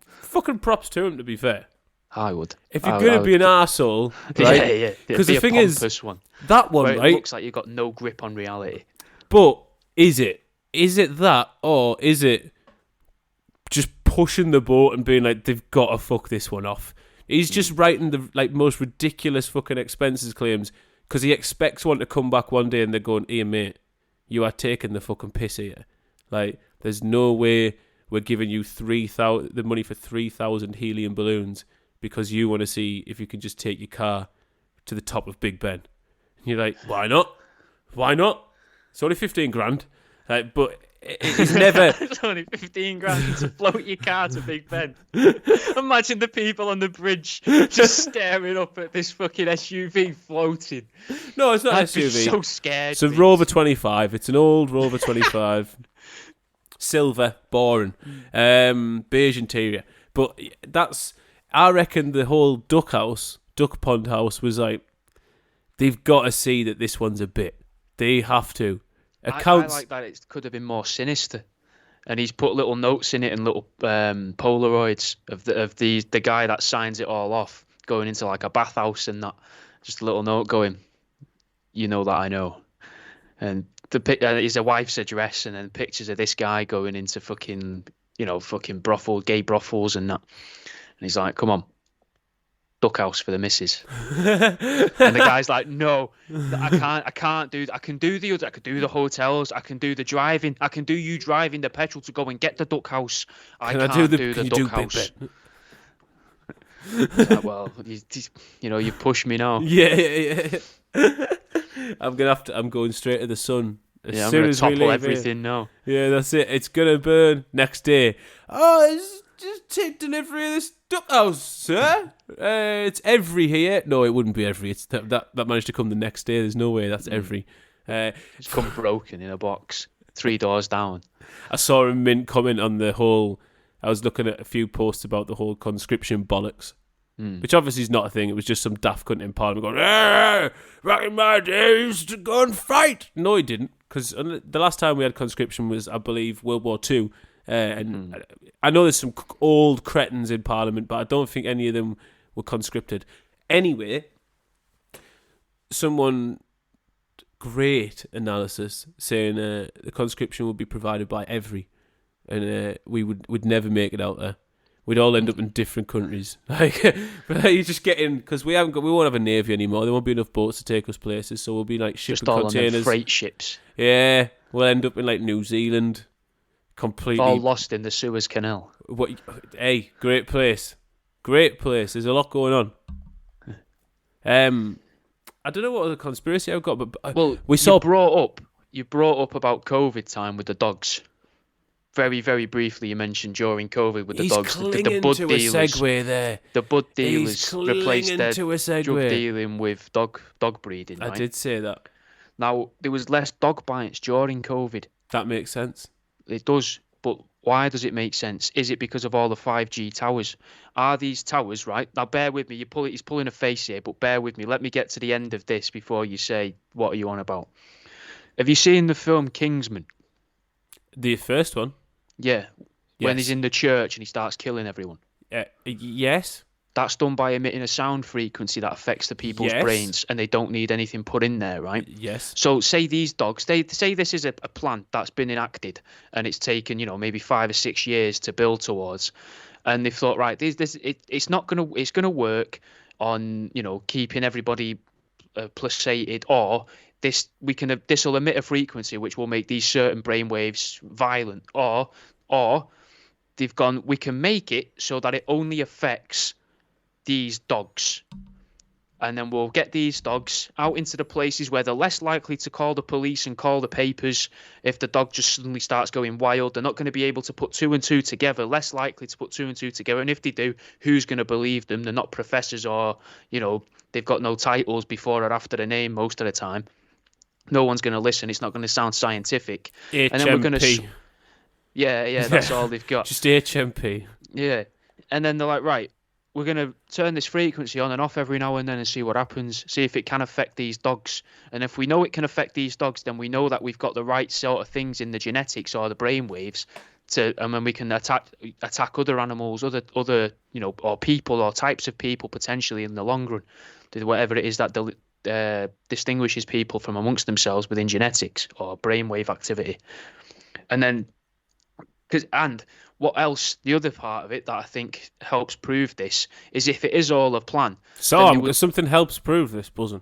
Fucking props to him, to be fair. I would. If you're going to be an arsehole, right? Yeah. Because the thing is, that one, where right? It looks like you've got no grip on reality. But is it? Is it that, or is it just pushing the boat and being like, they've got to fuck this one off? He's just writing the most ridiculous fucking expenses claims because he expects one to come back one day and they're going, "Hey mate, you are taking the fucking piss here. Like, there's no way we're giving you the money for 3,000 helium balloons because you want to see if you can just take your car to the top of Big Ben." And you're like, why not? Why not? It's only 15 grand. But it's never... It's only 15 grand to float your car to Big Ben. Imagine the people on the bridge just staring up at this fucking SUV floating. No, it's not I'd SUV. be so scared. It's a Rover 25. It's an old Rover 25. Silver, boring. Beige interior. But I reckon the whole duck pond house was like, they've got to see that this one's a bit. They have to. I Accounts. like that it could have been more sinister. And he's put little notes in it and little Polaroids of the guy that signs it all off, going into like a bathhouse and that. Just a little note going, you know that I know. And his wife's address, and then pictures of this guy going into fucking gay brothels and that. And he's like, come on, duck house for the missus. And the guy's like, no, I can't do that. I can do the other, I could do the hotels, I can do the driving, I can do you driving the petrol to go and get the duck house. I can't do the duck house. Like, well, you push me now. Yeah. I'm going straight to the sun. I'm going to topple everything now. Yeah, that's it. It's gonna burn next day. Oh, just take delivery of this duck house, sir. It's every here. No, it wouldn't be every. It's that managed to come the next day. There's no way that's every. It's come broken in a box 3 doors down. I saw a mint comment on the whole. I was looking at a few posts about the whole conscription bollocks. Which obviously is not a thing. It was just some daft cunt in Parliament going, back in my day, I used to go and fight. No, he didn't, because the last time we had conscription was, I believe, World War II. And I know there's some old cretins in Parliament, but I don't think any of them were conscripted. Anyway, someone, great analysis, saying the conscription would be provided by every, and we would never make it out there. We'd all end up in different countries. Like, you just get in, because we won't have a navy anymore. There won't be enough boats to take us places, so we'll be like shipping just all containers. On freight ships. Yeah, we'll end up in like New Zealand, completely all lost in the Suez Canal. Hey, great place. There's a lot going on. I don't know what other conspiracy I've got, but you brought up about COVID time with the dogs. Very, very briefly, you mentioned during COVID with the dogs. The bud to dealers, a segue there. The bud dealers replaced their drug dealing dealing with dog breeding. Right? I did say that. Now, there was less dog bites during COVID. That makes sense. It does, but why does it make sense? Is it because of all the 5G towers? Are these towers, right? Now, bear with me. He's pulling a face here, but bear with me. Let me get to the end of this before you say, what are you on about? Have you seen the film Kingsman? The first one? Yeah. When Yes. he's in the church and he starts killing everyone. Yes. That's done by emitting a sound frequency that affects the people's Yes. brains, and they don't need anything put in there, right? Yes. So say these dogs, say this is a plan that's been enacted, and it's taken, maybe 5 or 6 years to build towards, and they've thought, right, it's gonna work on, keeping everybody placated, or this will emit a frequency which will make these certain brainwaves violent, or they've gone, we can make it so that it only affects these dogs, and then we'll get these dogs out into the places where they're less likely to call the police and call the papers if the dog just suddenly starts going wild. They're not going to be able to put 2 and 2 together, less likely to put 2 and 2 together, and if they do, who's going to believe them? They're not professors, or they've got no titles before or after the name most of the time. No one's going to listen. It's not going to sound scientific. HMP. And then we're going to yeah, that's all they've got. Just HMP. Yeah. And then they're like, right, we're going to turn this frequency on and off every now and then and see what happens, see if it can affect these dogs. And if we know it can affect these dogs, then we know that we've got the right sort of things in the genetics or the brain waves and then we can attack other animals, other or people or types of people potentially in the long run. Whatever it is that distinguishes people from amongst themselves within genetics or brainwave activity. And then what else, the other part of it that I think helps prove this is if it is all a plan. So something helps prove this, buzzing.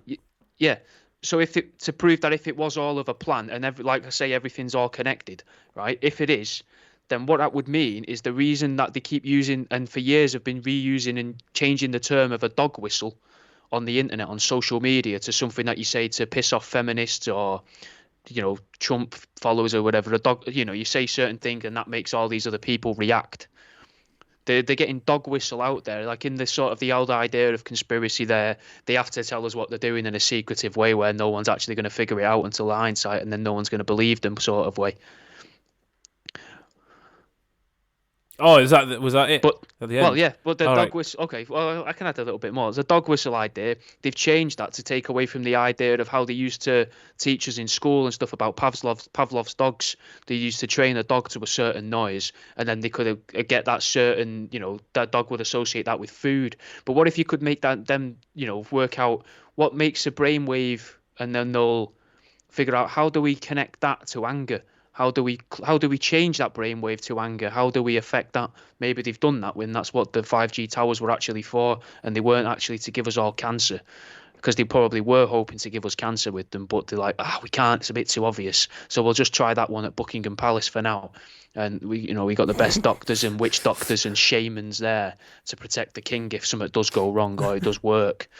Yeah. So to prove that if it was all of a plan and like I say, everything's all connected, right? If it is, then what that would mean is the reason that they keep using and for years have been reusing and changing the term of a dog whistle on the internet, on social media, to something that you say to piss off feminists or Trump followers or whatever. A dog, you say certain things and that makes all these other people react. They're getting dog whistle out there, like in the sort of the old idea of conspiracy. There, they have to tell us what they're doing in a secretive way where no one's actually going to figure it out until hindsight, and then no one's going to believe them, sort of way. Oh, was that it? But At the end? yeah, but the All dog right. whistle. Okay, well, I can add a little bit more. The dog whistle idea, they've changed that to take away from the idea of how they used to teach us in school and stuff about Pavlov's dogs. They used to train a dog to a certain noise, and then they could get that certain, that dog would associate that with food. But what if you could make them, work out what makes a brainwave, and then they'll figure out how do we connect that to anger. How do we change that brainwave to anger? How do we affect that? Maybe they've done that when that's what the 5G towers were actually for, and they weren't actually to give us all cancer, because they probably were hoping to give us cancer with them, but they're like, we can't. It's a bit too obvious, so we'll just try that one at Buckingham Palace for now. And we got the best doctors and witch doctors and shamans there to protect the king if something does go wrong or it does work.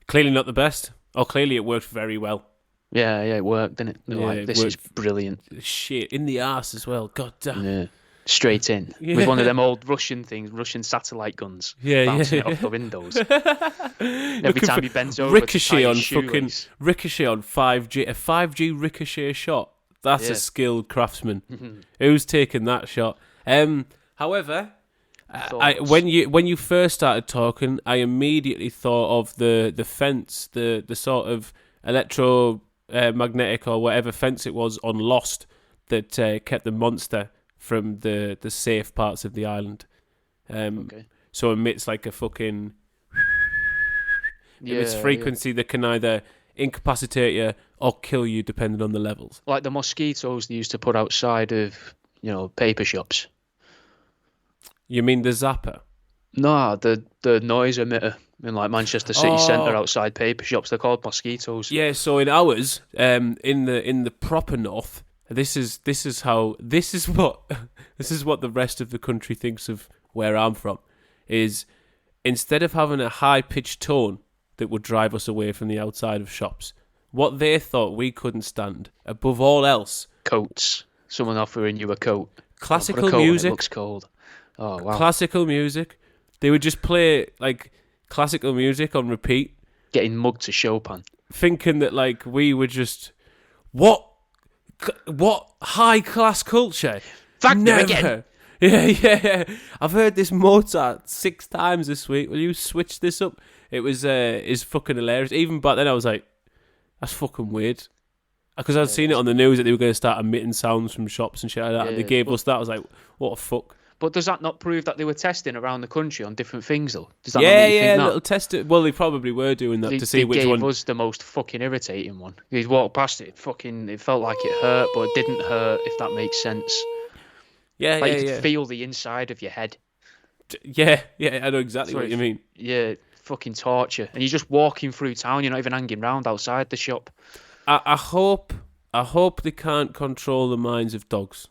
Clearly not the best. Oh, clearly it worked very well. Yeah, it worked, didn't it? Yeah, Like, this is brilliant. Shit, in the arse as well. God damn. Yeah. Straight in with one of them old Russian satellite guns. Bouncing it off the windows. Every time he bends over, ricochet on 5G, a 5G ricochet shot. That's a skilled craftsman. Who's taken that shot? However, when you first started talking, I immediately thought of the fence, the sort of electromagnetic or whatever fence it was on Lost that kept the monster from the safe parts of the island. So emits like a fucking emits frequency that can either incapacitate you or kill you depending on the levels. Like the mosquitoes they used to put outside of, paper shops. You mean the zapper? No, the noise emitter in like Manchester city centre outside paper shops. They're called mosquitoes. Yeah, so in ours, in the proper north, this is what the rest of the country thinks of where I'm from, is instead of having a high pitched tone that would drive us away from the outside of shops, what they thought we couldn't stand above all else, coats. Someone offering you a coat. Classical coat music. It looks cold. Oh wow. Classical music. They would just play like classical music on repeat. Getting mugged to Chopin. Thinking that like we were just what high class culture. Wagner again. Yeah. I've heard this Mozart 6 times this week. Will you switch this up? It was is fucking hilarious. Even back then I was like, that's fucking weird. Because I'd seen it on the news that they were going to start emitting sounds from shops and shit like that, and they gave us that. I was like, what the fuck? But does that not prove that they were testing around the country on different things, though? Does that not make you think that? Little test. Well, they probably were doing that to see which one. They gave us the most fucking irritating one. You'd walk past it, it felt like it hurt, but it didn't hurt, if that makes sense. Yeah, like you could feel the inside of your head. Yeah, I know exactly what you mean. Yeah, fucking torture. And you're just walking through town, you're not even hanging around outside the shop. I hope they can't control the minds of dogs.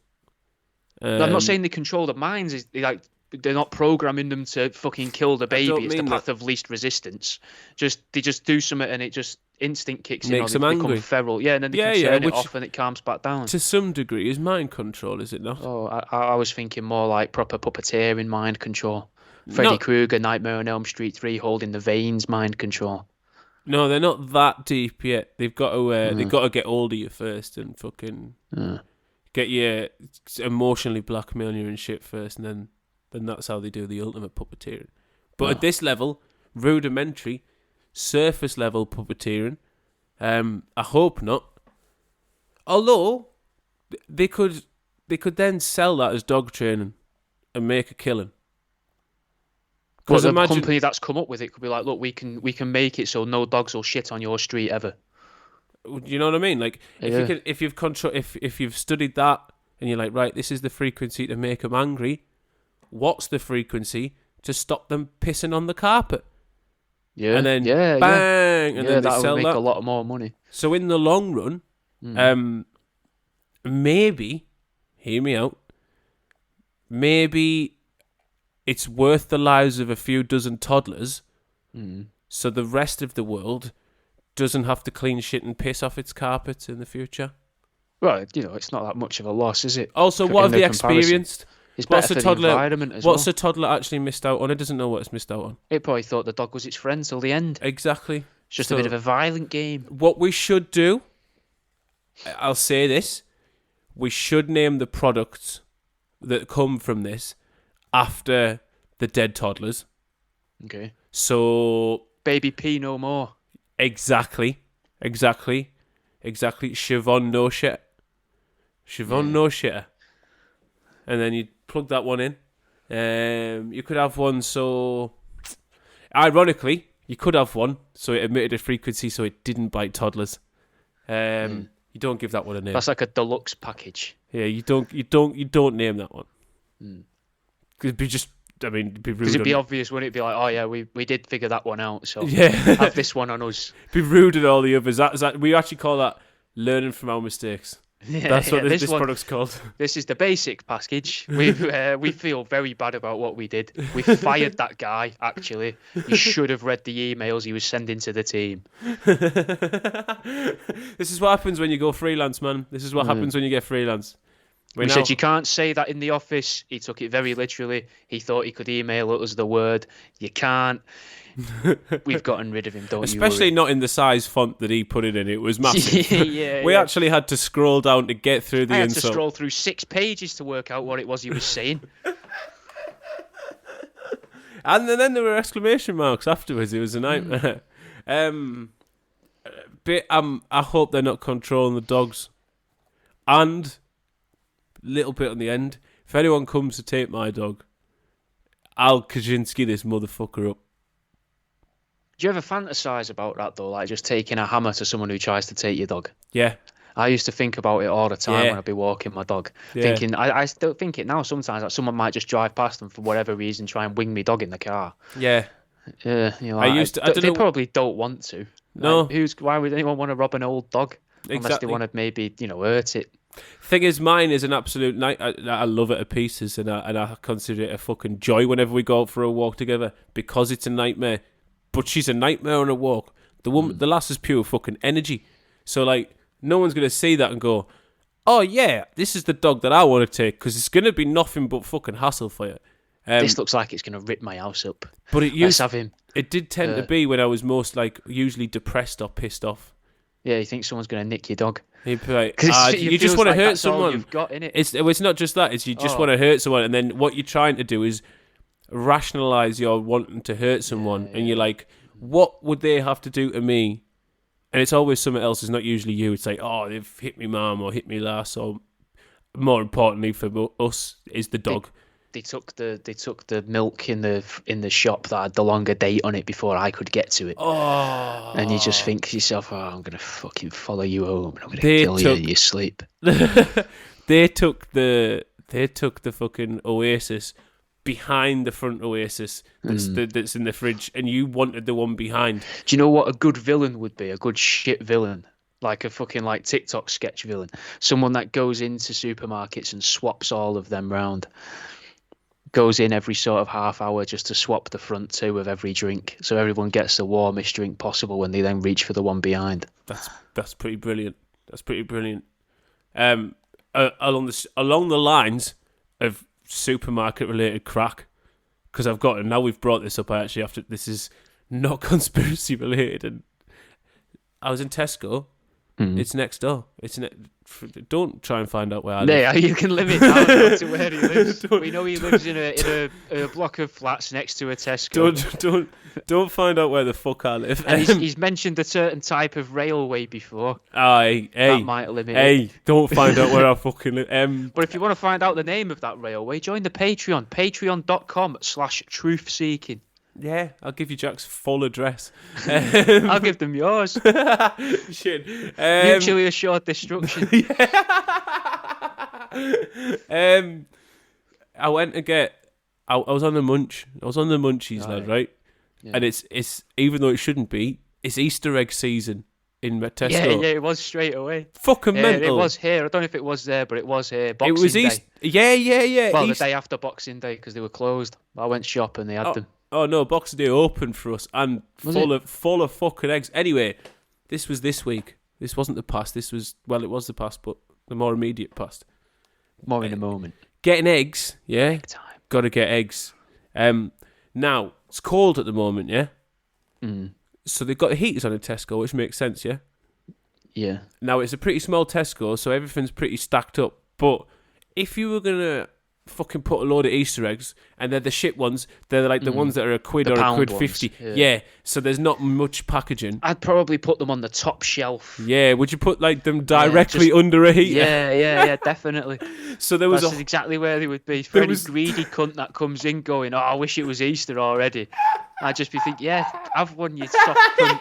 I'm not saying they control the minds. They're not programming them to fucking kill the baby. It's the path of least resistance. They just do something and it just instinct kicks in. Makes them angry. Become feral. Yeah, and then they can turn it off and it calms back down. To some degree, is mind control, is it not? Oh, I was thinking more like proper puppeteering mind control. Freddy Krueger, Nightmare on Elm Street 3, holding the veins mind control. No, they're not that deep yet. They've got to get hold of you first and fucking get you emotionally blackmail you and shit first, and then that's how they do the ultimate puppeteering. But at this level, rudimentary, surface level puppeteering, I hope not. Although they could then sell that as dog training and make a killing. Because the company that's come up with it could be like, look, we can make it so no dogs will shit on your street ever. You know what I mean? Like if you've studied that and you're like, right, this is the frequency to make them angry. What's the frequency to stop them pissing on the carpet? Yeah, and then bang, and then they sell that. That would make a lot more money. So in the long run, maybe, hear me out. Maybe it's worth the lives of a few dozen toddlers, so the rest of the world doesn't have to clean shit and piss off its carpets in the future. Well, it's not that much of a loss, is it? Also, what have they experienced? It's better for the environment as well. What's the toddler actually missed out on? It doesn't know what it's missed out on. It probably thought the dog was its friend till the end. Exactly. It's just a bit of a violent game. What we should do, I'll say this, we should name the products that come from this after the dead toddlers. Okay. So Baby P no more. Exactly. Siobhan no shit. No shitter. And then you plug that one in. You could have one so... Ironically, you could have one so it emitted a frequency so it didn't bite toddlers. You don't give that one a name. That's like a deluxe package. Yeah, you don't name that one. It'd be just... I mean, it'd be rude. Because it'd be obvious, wouldn't it? Be like, oh yeah, we did figure that one out, so yeah. have this one on us. Be rude at all the others. We actually call that learning from our mistakes. Yeah, That's what this product's called. This is the basic package. We feel very bad about what we did. We fired that guy, actually. You should have read the emails he was sending to the team. This is what happens when you go freelance, man. This is what happens when you get freelance. We said you can't say that in the office. He took it very literally. He thought he could email us the word. You can't. We've gotten rid of him, don't you? Especially not in the size font that he put it in. It was massive. We actually had to scroll down to get through the insult. I had to scroll through 6 pages to work out what it was he was saying. And then there were exclamation marks afterwards. It was a nightmare. I hope they're not controlling the dogs. And little bit on the end. If anyone comes to take my dog, I'll Kaczynski this motherfucker up. Do you ever fantasize about that though? Like just taking a hammer to someone who tries to take your dog? Yeah. I used to think about it all the time when I'd be walking my dog. Thinking, I still think it now sometimes, that someone might just drive past them for whatever reason, try and wing me dog in the car. Yeah. You know, they probably don't want to. No. Like, why would anyone want to rob an old dog? Unless they want to maybe, hurt it. Thing is, mine is an absolute night. I love it to pieces, and I consider it a fucking joy whenever we go out for a walk together because it's a nightmare. But she's a nightmare on a walk. The woman, the lass is pure fucking energy. So like, no one's gonna see that and go, "Oh yeah, this is the dog that I want to take," because it's gonna be nothing but fucking hassle for you. This looks like it's gonna rip my house up. But let's have him. It did tend to be when I was most like usually depressed or pissed off. Yeah, you think someone's gonna nick your dog? He'd be like, you just want to hurt someone. You've got in it. It's not just that. It's you just want to hurt someone, and then what you're trying to do is rationalize your wanting to hurt someone, and you're like, what would they have to do to me? And it's always someone else. It's not usually you. It's like, oh, they've hit me mum or hit me lass, or more importantly for us is the dog. They took the milk in the shop that had the longer date on it before I could get to it. Oh. And you just think to yourself, oh, I'm gonna fucking follow you home and I'm gonna kill you in your sleep. They took the fucking Oasis behind the front Oasis that's in the fridge, and you wanted the one behind. Do you know what a good villain would be? A good shit villain. Like a fucking TikTok sketch villain. Someone that goes into supermarkets and swaps all of them round. Goes in every sort of half hour just to swap the front two of every drink, so everyone gets the warmest drink possible when they then reach for the one behind. That's pretty brilliant. Along the lines of supermarket related crack, because I've got, and now we've brought this up. This is not conspiracy related, and I was in Tesco. It's next door. Don't try and find out where I live. Yeah, you can limit down to where he lives. We know he lives in a block of flats next to a Tesco. Don't find out where the fuck I live. And he's mentioned a certain type of railway before. That might limit it. Don't find out where I fucking live. But if you want to find out the name of that railway, join the Patreon. Patreon.com/Troof Seeking. Yeah, I'll give you Jack's full address. I'll give them yours. Shit. Mutually assured destruction. I went to get... I was on the munch. I was on the munchies, lad, right? Yeah. And it's even though it shouldn't be, it's Easter egg season in Tesco. Yeah, it was straight away. Fucking mental. It was here. I don't know if it was there, but it was here. Boxing Day. Yeah. Well, the day after Boxing Day, because they were closed. I went shop and they had them. Oh no, Boxing Day opened for us and full of fucking eggs. Anyway, this was this week. This wasn't the past. It was the past, but the more immediate past. More in the moment. Getting eggs, yeah. Big time. Got to get eggs. Now it's cold at the moment, yeah. So they've got the heaters on in Tesco, which makes sense, yeah. Yeah. Now it's a pretty small Tesco, so everything's pretty stacked up. But if you were gonna fucking put a load of Easter eggs, and they're the shit ones. They're like the ones that are £1 or £1.50. Yeah. So there's not much packaging. I'd probably put them on the top shelf. Yeah, would you put like them directly under a heater? Yeah, definitely. So there was That's exactly where they would be. For any greedy cunt that comes in going, "Oh, I wish it was Easter already," I'd just be thinking, "Yeah, have one, you soft cunt."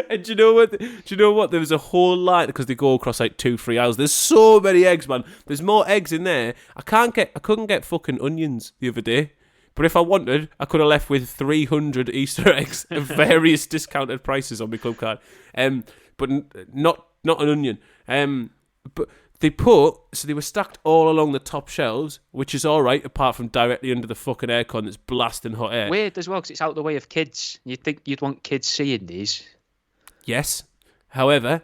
And do you know what? There was a whole line because they go across like 2-3 aisles. There's so many eggs, man. There's more eggs in there. I couldn't get fucking onions the other day. But if I wanted, I could have left with 300 Easter eggs at various discounted prices on my club card. But not an onion. But they were stacked all along the top shelves, which is all right, apart from directly under the fucking aircon that's blasting hot air. Weird as well, because it's out the way of kids. You'd think you'd want kids seeing these. Yes. However,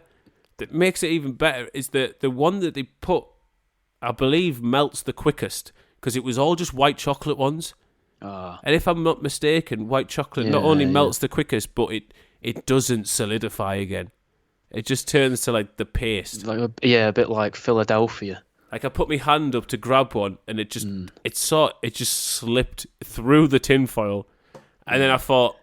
that makes it even better is that the one that they put, I believe, melts the quickest because it was all just white chocolate ones. And if I'm not mistaken, white chocolate not only melts the quickest, but it doesn't solidify again. It just turns to like the paste. A bit like Philadelphia. Like I put my hand up to grab one, and it just slipped through the tinfoil, and then I thought,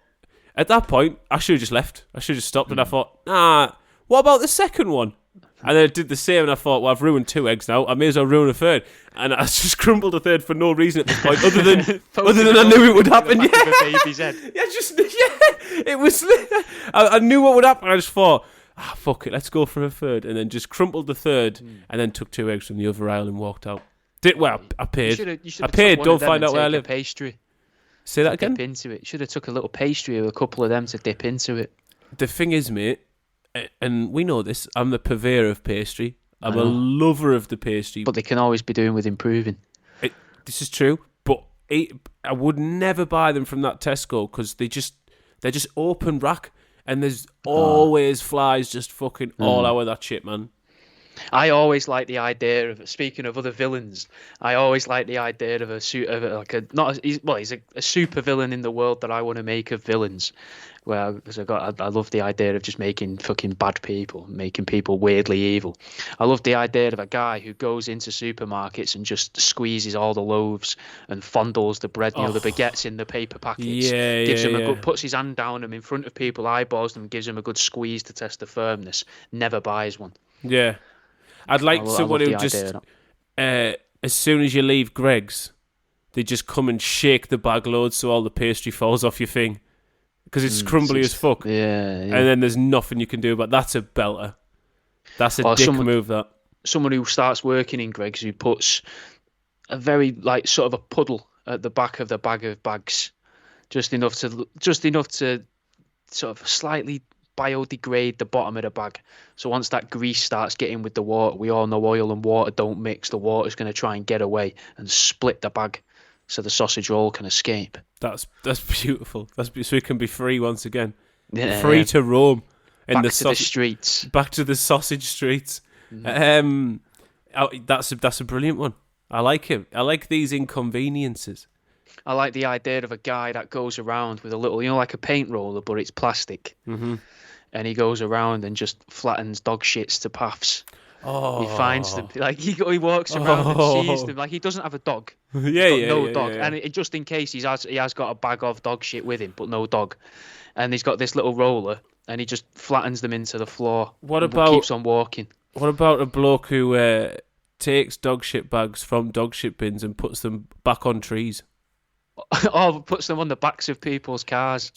at that point, I should have just left. I should have just stopped, and I thought, what about the second one? And then I did the same, and I thought, well, I've ruined 2 eggs now. I may as well ruin a third. And I just crumbled a third for no reason at this point, other than I knew it would happen. It was. I knew what would happen. I just thought, fuck it, let's go for a third, and then just crumpled the third, and then took 2 eggs from the other aisle and walked out. I paid. I paid. Don't find out where I live. Pastry. Say that again. Dip into it. Should have took a little pastry or a couple of them to dip into it. The thing is, mate, and we know this, I'm the purveyor of pastry. I'm a lover of the pastry. But they can always be doing with improving. This is true, but I would never buy them from that Tesco because they're just open rack, and there's always flies just fucking all over that shit, man. I always like the idea of, speaking of other villains, I always like the idea of he's a super villain in the world that I want to make of villains. Because I love the idea of just making fucking bad people, making people weirdly evil. I love the idea of a guy who goes into supermarkets and just squeezes all the loaves and fondles the bread, the baguettes in the paper packets. Puts his hand down them in front of people, eyeballs them, gives them a good squeeze to test the firmness. Never buys one. Yeah. I'd like someone who just, as soon as you leave Greg's, they just come and shake the bag load so all the pastry falls off your thing. Because it's crumbly as fuck. Yeah. And then there's nothing you can do about it. That's a belter. That's a move, that. Someone who starts working in Greg's who puts a very, like, sort of a puddle at the back of the bag of bags. Just enough to sort of slightly biodegrade the bottom of the bag. So once that grease starts getting with the water, we all know oil and water don't mix. The water's going to try and get away and split the bag so the sausage roll can escape. That's beautiful. So it can be free once again. Free to roam in the streets. Back to the sausage streets. That's a brilliant one. I like him. I like these inconveniences. I like the idea of a guy that goes around with a little, like a paint roller, but it's plastic. Mm-hmm. And he goes around and just flattens dog shits to paths. He finds them, like he walks around and sees them. Like he doesn't have a dog. He's got no dog. Yeah. And just in case he has got a bag of dog shit with him, but no dog. And he's got this little roller, and he just flattens them into the floor. Keeps on walking? What about a bloke who takes dog shit bags from dog shit bins and puts them back on trees? Puts them on the backs of people's cars.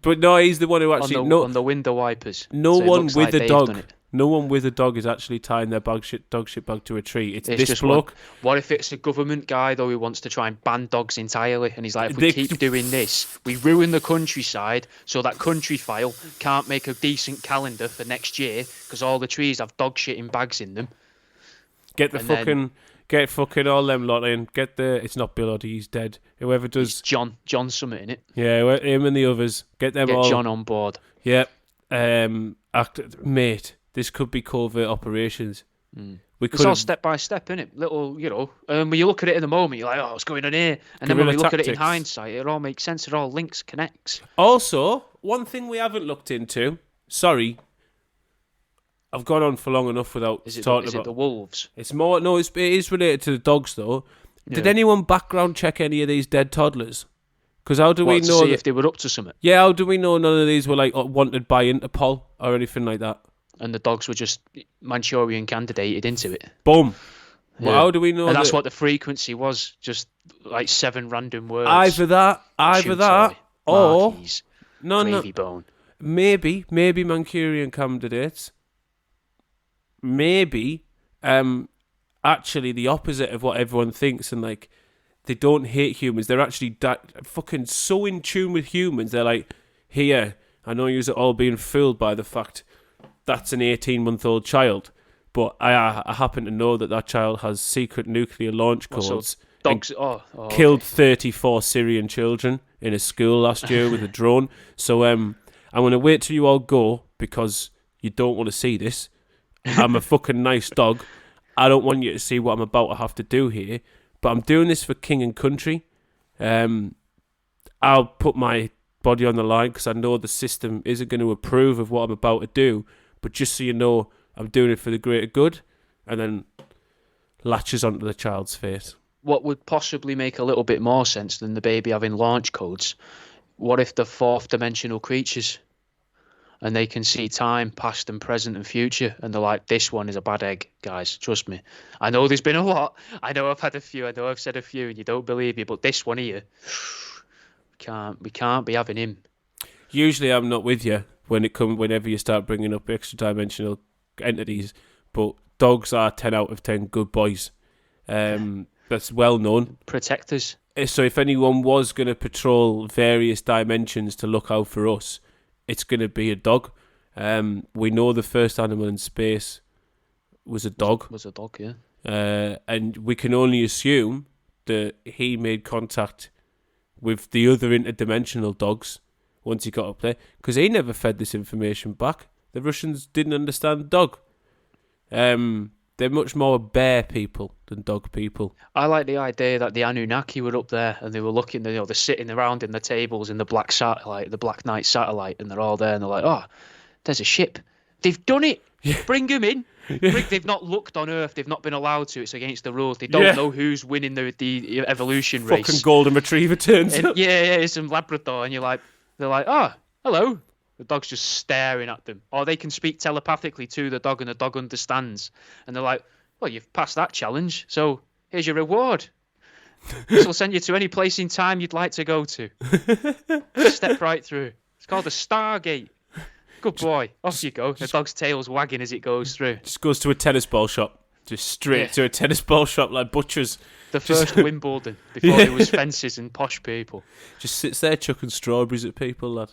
But no, he's the one who actually on the window wipers. No one with a dog. No one with a dog is actually tying their dog shit bag to a tree. It's this bloke. What if it's a government guy though who wants to try and ban dogs entirely? And he's like, if we keep doing this, we ruin the countryside, so that countryfile can't make a decent calendar for next year because all the trees have dog shit in bags in them. Get fucking all them lot in. It's not Bill Oddie, he's dead. Whoever does. It's John Summit, innit? Yeah, him and the others. Get all. Get John on board. Yep. Mate, this could be covert operations. It's all step by step, innit? Little, when you look at it in the moment, you're like, oh, what's going on here? And then when we look at it in hindsight, it all makes sense. It all connects. Also, one thing we haven't looked into, sorry, I've gone on for long enough without talking Is about... it the wolves? It's more... No, it is related to the dogs, though. Yeah. Did anyone background check any of these dead toddlers? Because how do we know... to see if they were up to something? Yeah, how do we know none of these were, like, wanted by Interpol or anything like that? And the dogs were just Manchurian candidated into it. Boom. Yeah. Well, how do we know And that's what the frequency was, just like 7 random words. Either that, or... Marquise, Gravy bone. Maybe Manchurian candidates. Maybe, actually the opposite of what everyone thinks, and like, they don't hate humans. They're actually fucking so in tune with humans. They're like, here, I know you're all being fooled by the fact that's an 18-month-old child, but I happen to know that child has secret nuclear launch codes. Dogs killed 34 Syrian children in a school last year with a drone. So I'm going to wait till you all go, because you don't want to see this. I'm a fucking nice dog. I don't want you to see what I'm about to have to do here, but I'm doing this for king and country. I'll put my body on the line because I know the system isn't going to approve of what I'm about to do, but just so you know, I'm doing it for the greater good, and then latches onto the child's face. What would possibly make a little bit more sense than the baby having launch codes? What if they're fourth dimensional creatures and they can see time, past and present and future, and they're like, this one is a bad egg, guys, trust me. I know there's been a lot. I know I've had a few. I know I've said a few and you don't believe me, but this one here, we can't be having him. Usually I'm not with you whenever you start bringing up extra dimensional entities, but dogs are 10 out of 10 good boys. That's well known. Protectors. So if anyone was going to patrol various dimensions to look out for us, it's going to be a dog. We know the first animal in space was a dog. Was a dog, yeah. And we can only assume that he made contact with the other interdimensional dogs once he got up there, because he never fed this information back. The Russians didn't understand dog. They're much more bear people than dog people. I like the idea that the Anunnaki were up there and they were looking, they're sitting around in the tables in the black satellite, the Black Knight satellite, and they're all there and they're like, oh, there's a ship. They've done it. Yeah. Bring them in. Yeah. They've not looked on Earth. They've not been allowed to. It's against the rules. They don't know who's winning the evolution race. Fucking golden retriever turns up. Yeah, it's some Labrador, and they're like, oh, hello. The dog's just staring at them. Or they can speak telepathically to the dog and the dog understands. And they're like, well, you've passed that challenge, so here's your reward. This will send you to any place in time you'd like to go to. Step right through. It's called a Stargate. Good boy. Off you go. The dog's tail's wagging as it goes through. Just goes to a tennis ball shop. Just straight to a tennis ball shop like butchers. The first Wimbledon, before there was fences and posh people. Just sits there chucking strawberries at people, lad.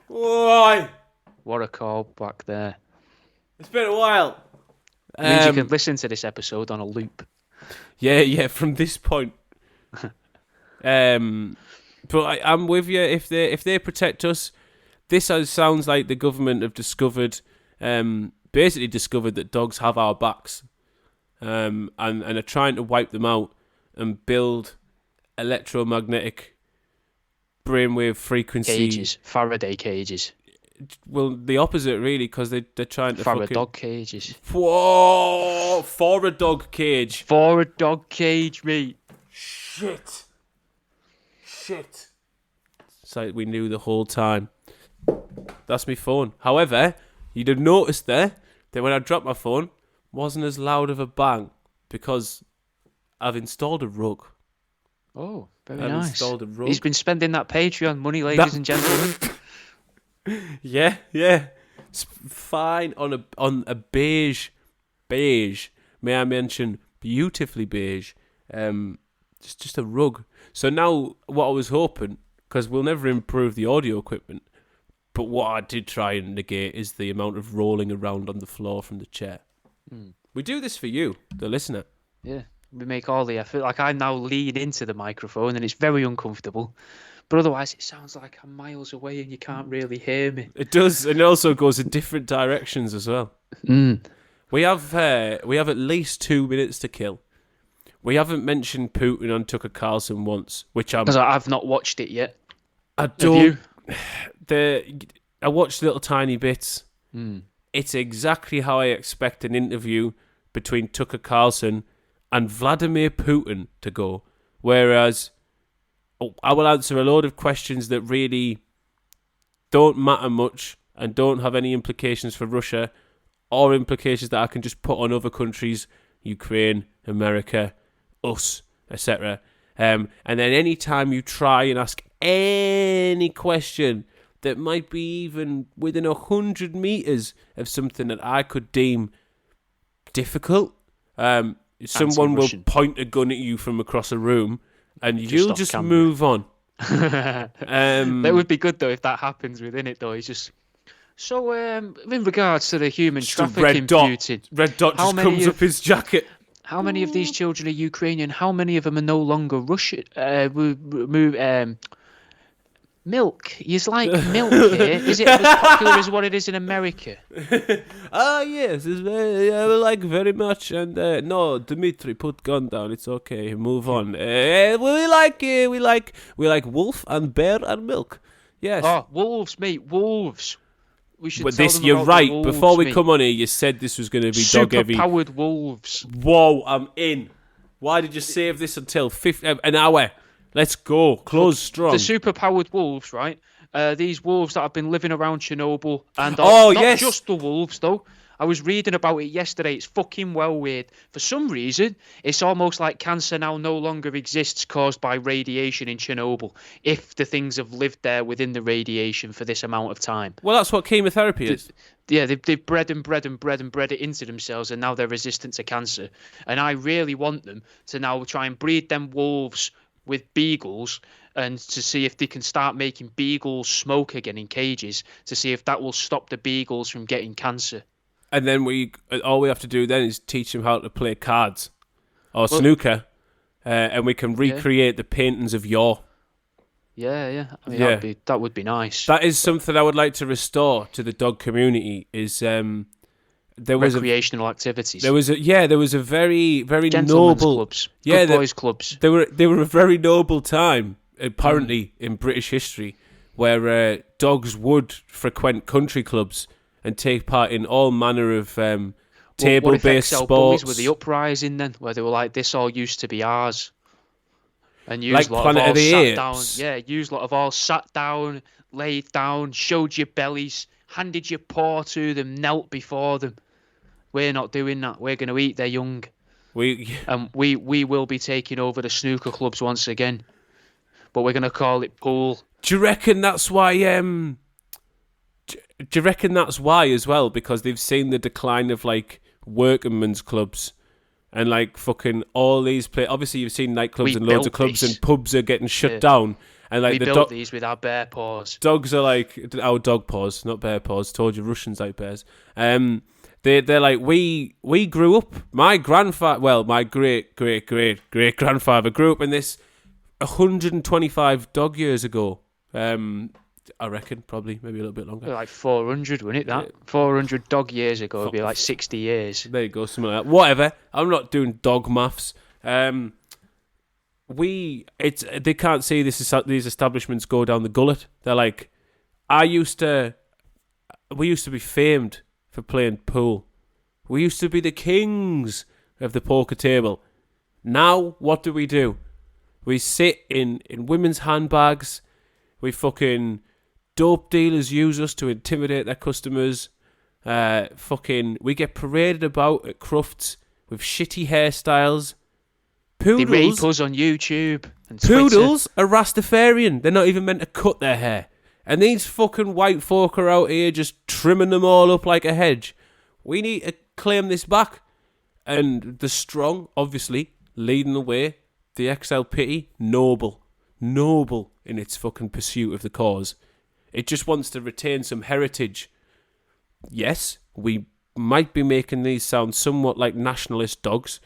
Why? What a call back there. It's been a while. It means you can listen to this episode on a loop. Yeah, from this point. But I'm with you. If they protect us, this sounds like the government have basically discovered that dogs have our backs, and are trying to wipe them out and build electromagnetic brainwave frequency cages, Faraday cages. Well, the opposite really, because they're trying to dog cages. Whoa! For a dog cage. For a dog cage, mate. Shit. It's like we knew the whole time. That's my phone. However, you'd have noticed there that when I dropped my phone, wasn't as loud of a bang because I've installed a rug. Oh, very nice. Installed a rug. He's been spending that Patreon money, ladies and gentlemen. Yeah. It's fine on a beige. May I mention beautifully beige? Just a rug. So now, what I was hoping, because we'll never improve the audio equipment, but what I did try and negate is the amount of rolling around on the floor from the chair. We do this for you, the listener. Yeah. We make all the effort. Like, I now lean into the microphone and it's very uncomfortable. But otherwise, it sounds like I'm miles away and you can't really hear me. It does, and it also goes in different directions as well. We have at least 2 minutes to kill. We haven't mentioned Putin on Tucker Carlson once, which because I've not watched it yet. I don't. I watched little tiny bits. it's exactly how I expect an interview between Tucker Carlson and Vladimir Putin to go. Whereas I will answer a load of questions that really don't matter much and don't have any implications for Russia or implications that I can just put on other countries, Ukraine, America, us, etc. And then any time you try and ask any question that might be even within 100 meters of something that I could deem difficult, someone will point a gun at you from across a room and you'll just move on. That would be good though if that happens within it though. He's just so in regards to the human trafficking, red dot just comes up his jacket. How many of these children are Ukrainian? How many of them are no longer Russian? Milk. Is like milk here? Is it as popular as what it is in America? Yes, it's very, I like very much. And no, Dmitry, put gun down. It's okay. Move on. We like wolf and bear and milk. Yes. Oh, wolves, mate, wolves. We should. But this, you're right. Wolves, before we come on here, you said this was going to be dog heavy. Super-powered wolves. Whoa, I'm in. Why did you save this until an hour? Let's go. Close strong. The super-powered wolves, right? These wolves that have been living around Chernobyl. And not just the wolves, though. I was reading about it yesterday. It's fucking well weird. For some reason, it's almost like cancer now no longer exists caused by radiation in Chernobyl, if the things have lived there within the radiation for this amount of time. Well, that's what chemotherapy is. Yeah, they've bred it into themselves, and now they're resistant to cancer. And I really want them to now try and breed them wolves with beagles and to see if they can start making beagles smoke again in cages to see if that will stop the beagles from getting cancer. And then all we have to do then is teach them how to play cards or snooker, and we can recreate the paintings of yore. Yeah. I mean, that would be nice. That is something I would like to restore to the dog community. Is there was recreational activities. There was a very, very gentlemen's noble clubs, good boys clubs. They were a very noble time apparently in British history where dogs would frequent country clubs and take part in all manner of table-based sports. Bullies were the uprising then, where they were like, "This all used to be ours," and like Planet of the Apes. Yous lot have all sat down, laid down, showed your bellies, handed your paw to them, knelt before them. We're not doing that. We're going to eat their young. We will be taking over the snooker clubs once again, but we're going to call it pool. Do you reckon that's why? Do you reckon that's why as well? Because they've seen the decline of like workingmen's clubs and like fucking all these obviously you've seen nightclubs and loads of clubs and pubs are getting shut down. And like we built these with our bare paws. Dogs are like our dog paws, not bear paws. Told you Russians like bears. They're like we grew up. My grandfather, my great grandfather grew up in this 125 dog years ago. I reckon probably maybe a little bit longer. Like 400, wouldn't it? That 400 dog years ago would be like 60 years. There you go, something like that. Whatever. I'm not doing dog maths. They can't see these establishments go down the gullet. They're like, we used to be famed for playing pool. We used to be the kings of the poker table. Now what do? We sit in women's handbags. We fucking dope dealers use us to intimidate their customers. We get paraded about at Crufts with shitty hairstyles. Poodles, they rape us on YouTube and Poodles are Rastafarian. They're not even meant to cut their hair. And these fucking white folk are out here just trimming them all up like a hedge. We need to claim this back. And the strong, obviously, leading the way. The XLPity, noble in its fucking pursuit of the cause. It just wants to retain some heritage. Yes, we might be making these sound somewhat like nationalist dogs.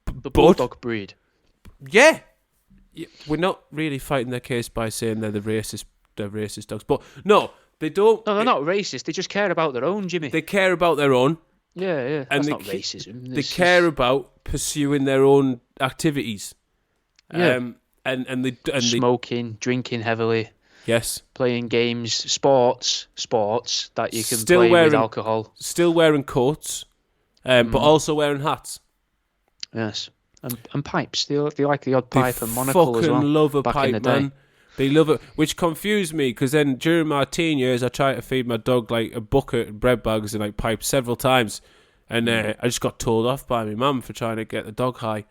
The bulldog breed. Yeah. We're not really fighting their case by saying they're racist dogs. But no, they don't. No, they're not racist. They just care about their own, Jimmy. They care about their own. Yeah. That's not racism. They care about pursuing their own activities. Yeah. And smoking, drinking heavily. Yes. Playing games, sports that you can Still play wearing, with alcohol. Still wearing coats, but also wearing hats. Yes. And pipes. They like the odd pipe and monocle as well. They fucking love a back pipe, in the day. man. They love it, which confused me because then during my teen years, I tried to feed my dog like a bucket of bread bags and like pipes several times, and I just got told off by my mum for trying to get the dog high.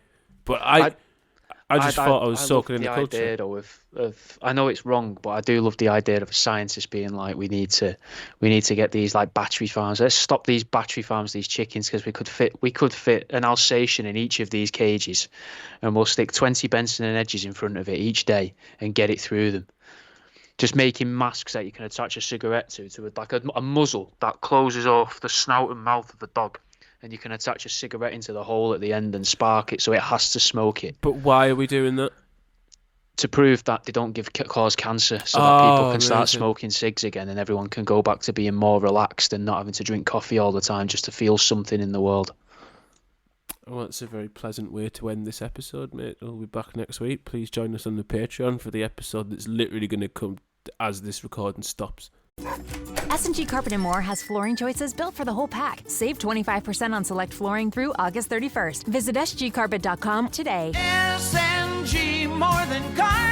But I just thought I was soaking in the culture. Idea, though, of I know it's wrong, but I do love the idea of a scientist being like, we need to get these like battery farms. Let's stop these battery farms, these chickens, because we could fit an Alsatian in each of these cages, and we'll stick 20 Benson and Hedges in front of it each day and get it through them. Just making masks that you can attach a cigarette to like a muzzle that closes off the snout and mouth of the dog. And you can attach a cigarette into the hole at the end and spark it, so it has to smoke it. But why are we doing that? To prove that they don't cause cancer, so that people can start amazing. smoking cigs again, and everyone can go back to being more relaxed and not having to drink coffee all the time just to feel something in the world. Well, that's a very pleasant way to end this episode, mate. We'll be back next week. Please join us on the Patreon for the episode that's literally going to come as this recording stops. S&G Carpet & More has flooring choices built for the whole pack. Save 25% on select flooring through August 31st. Visit sgcarpet.com today. S&G, more than carpet.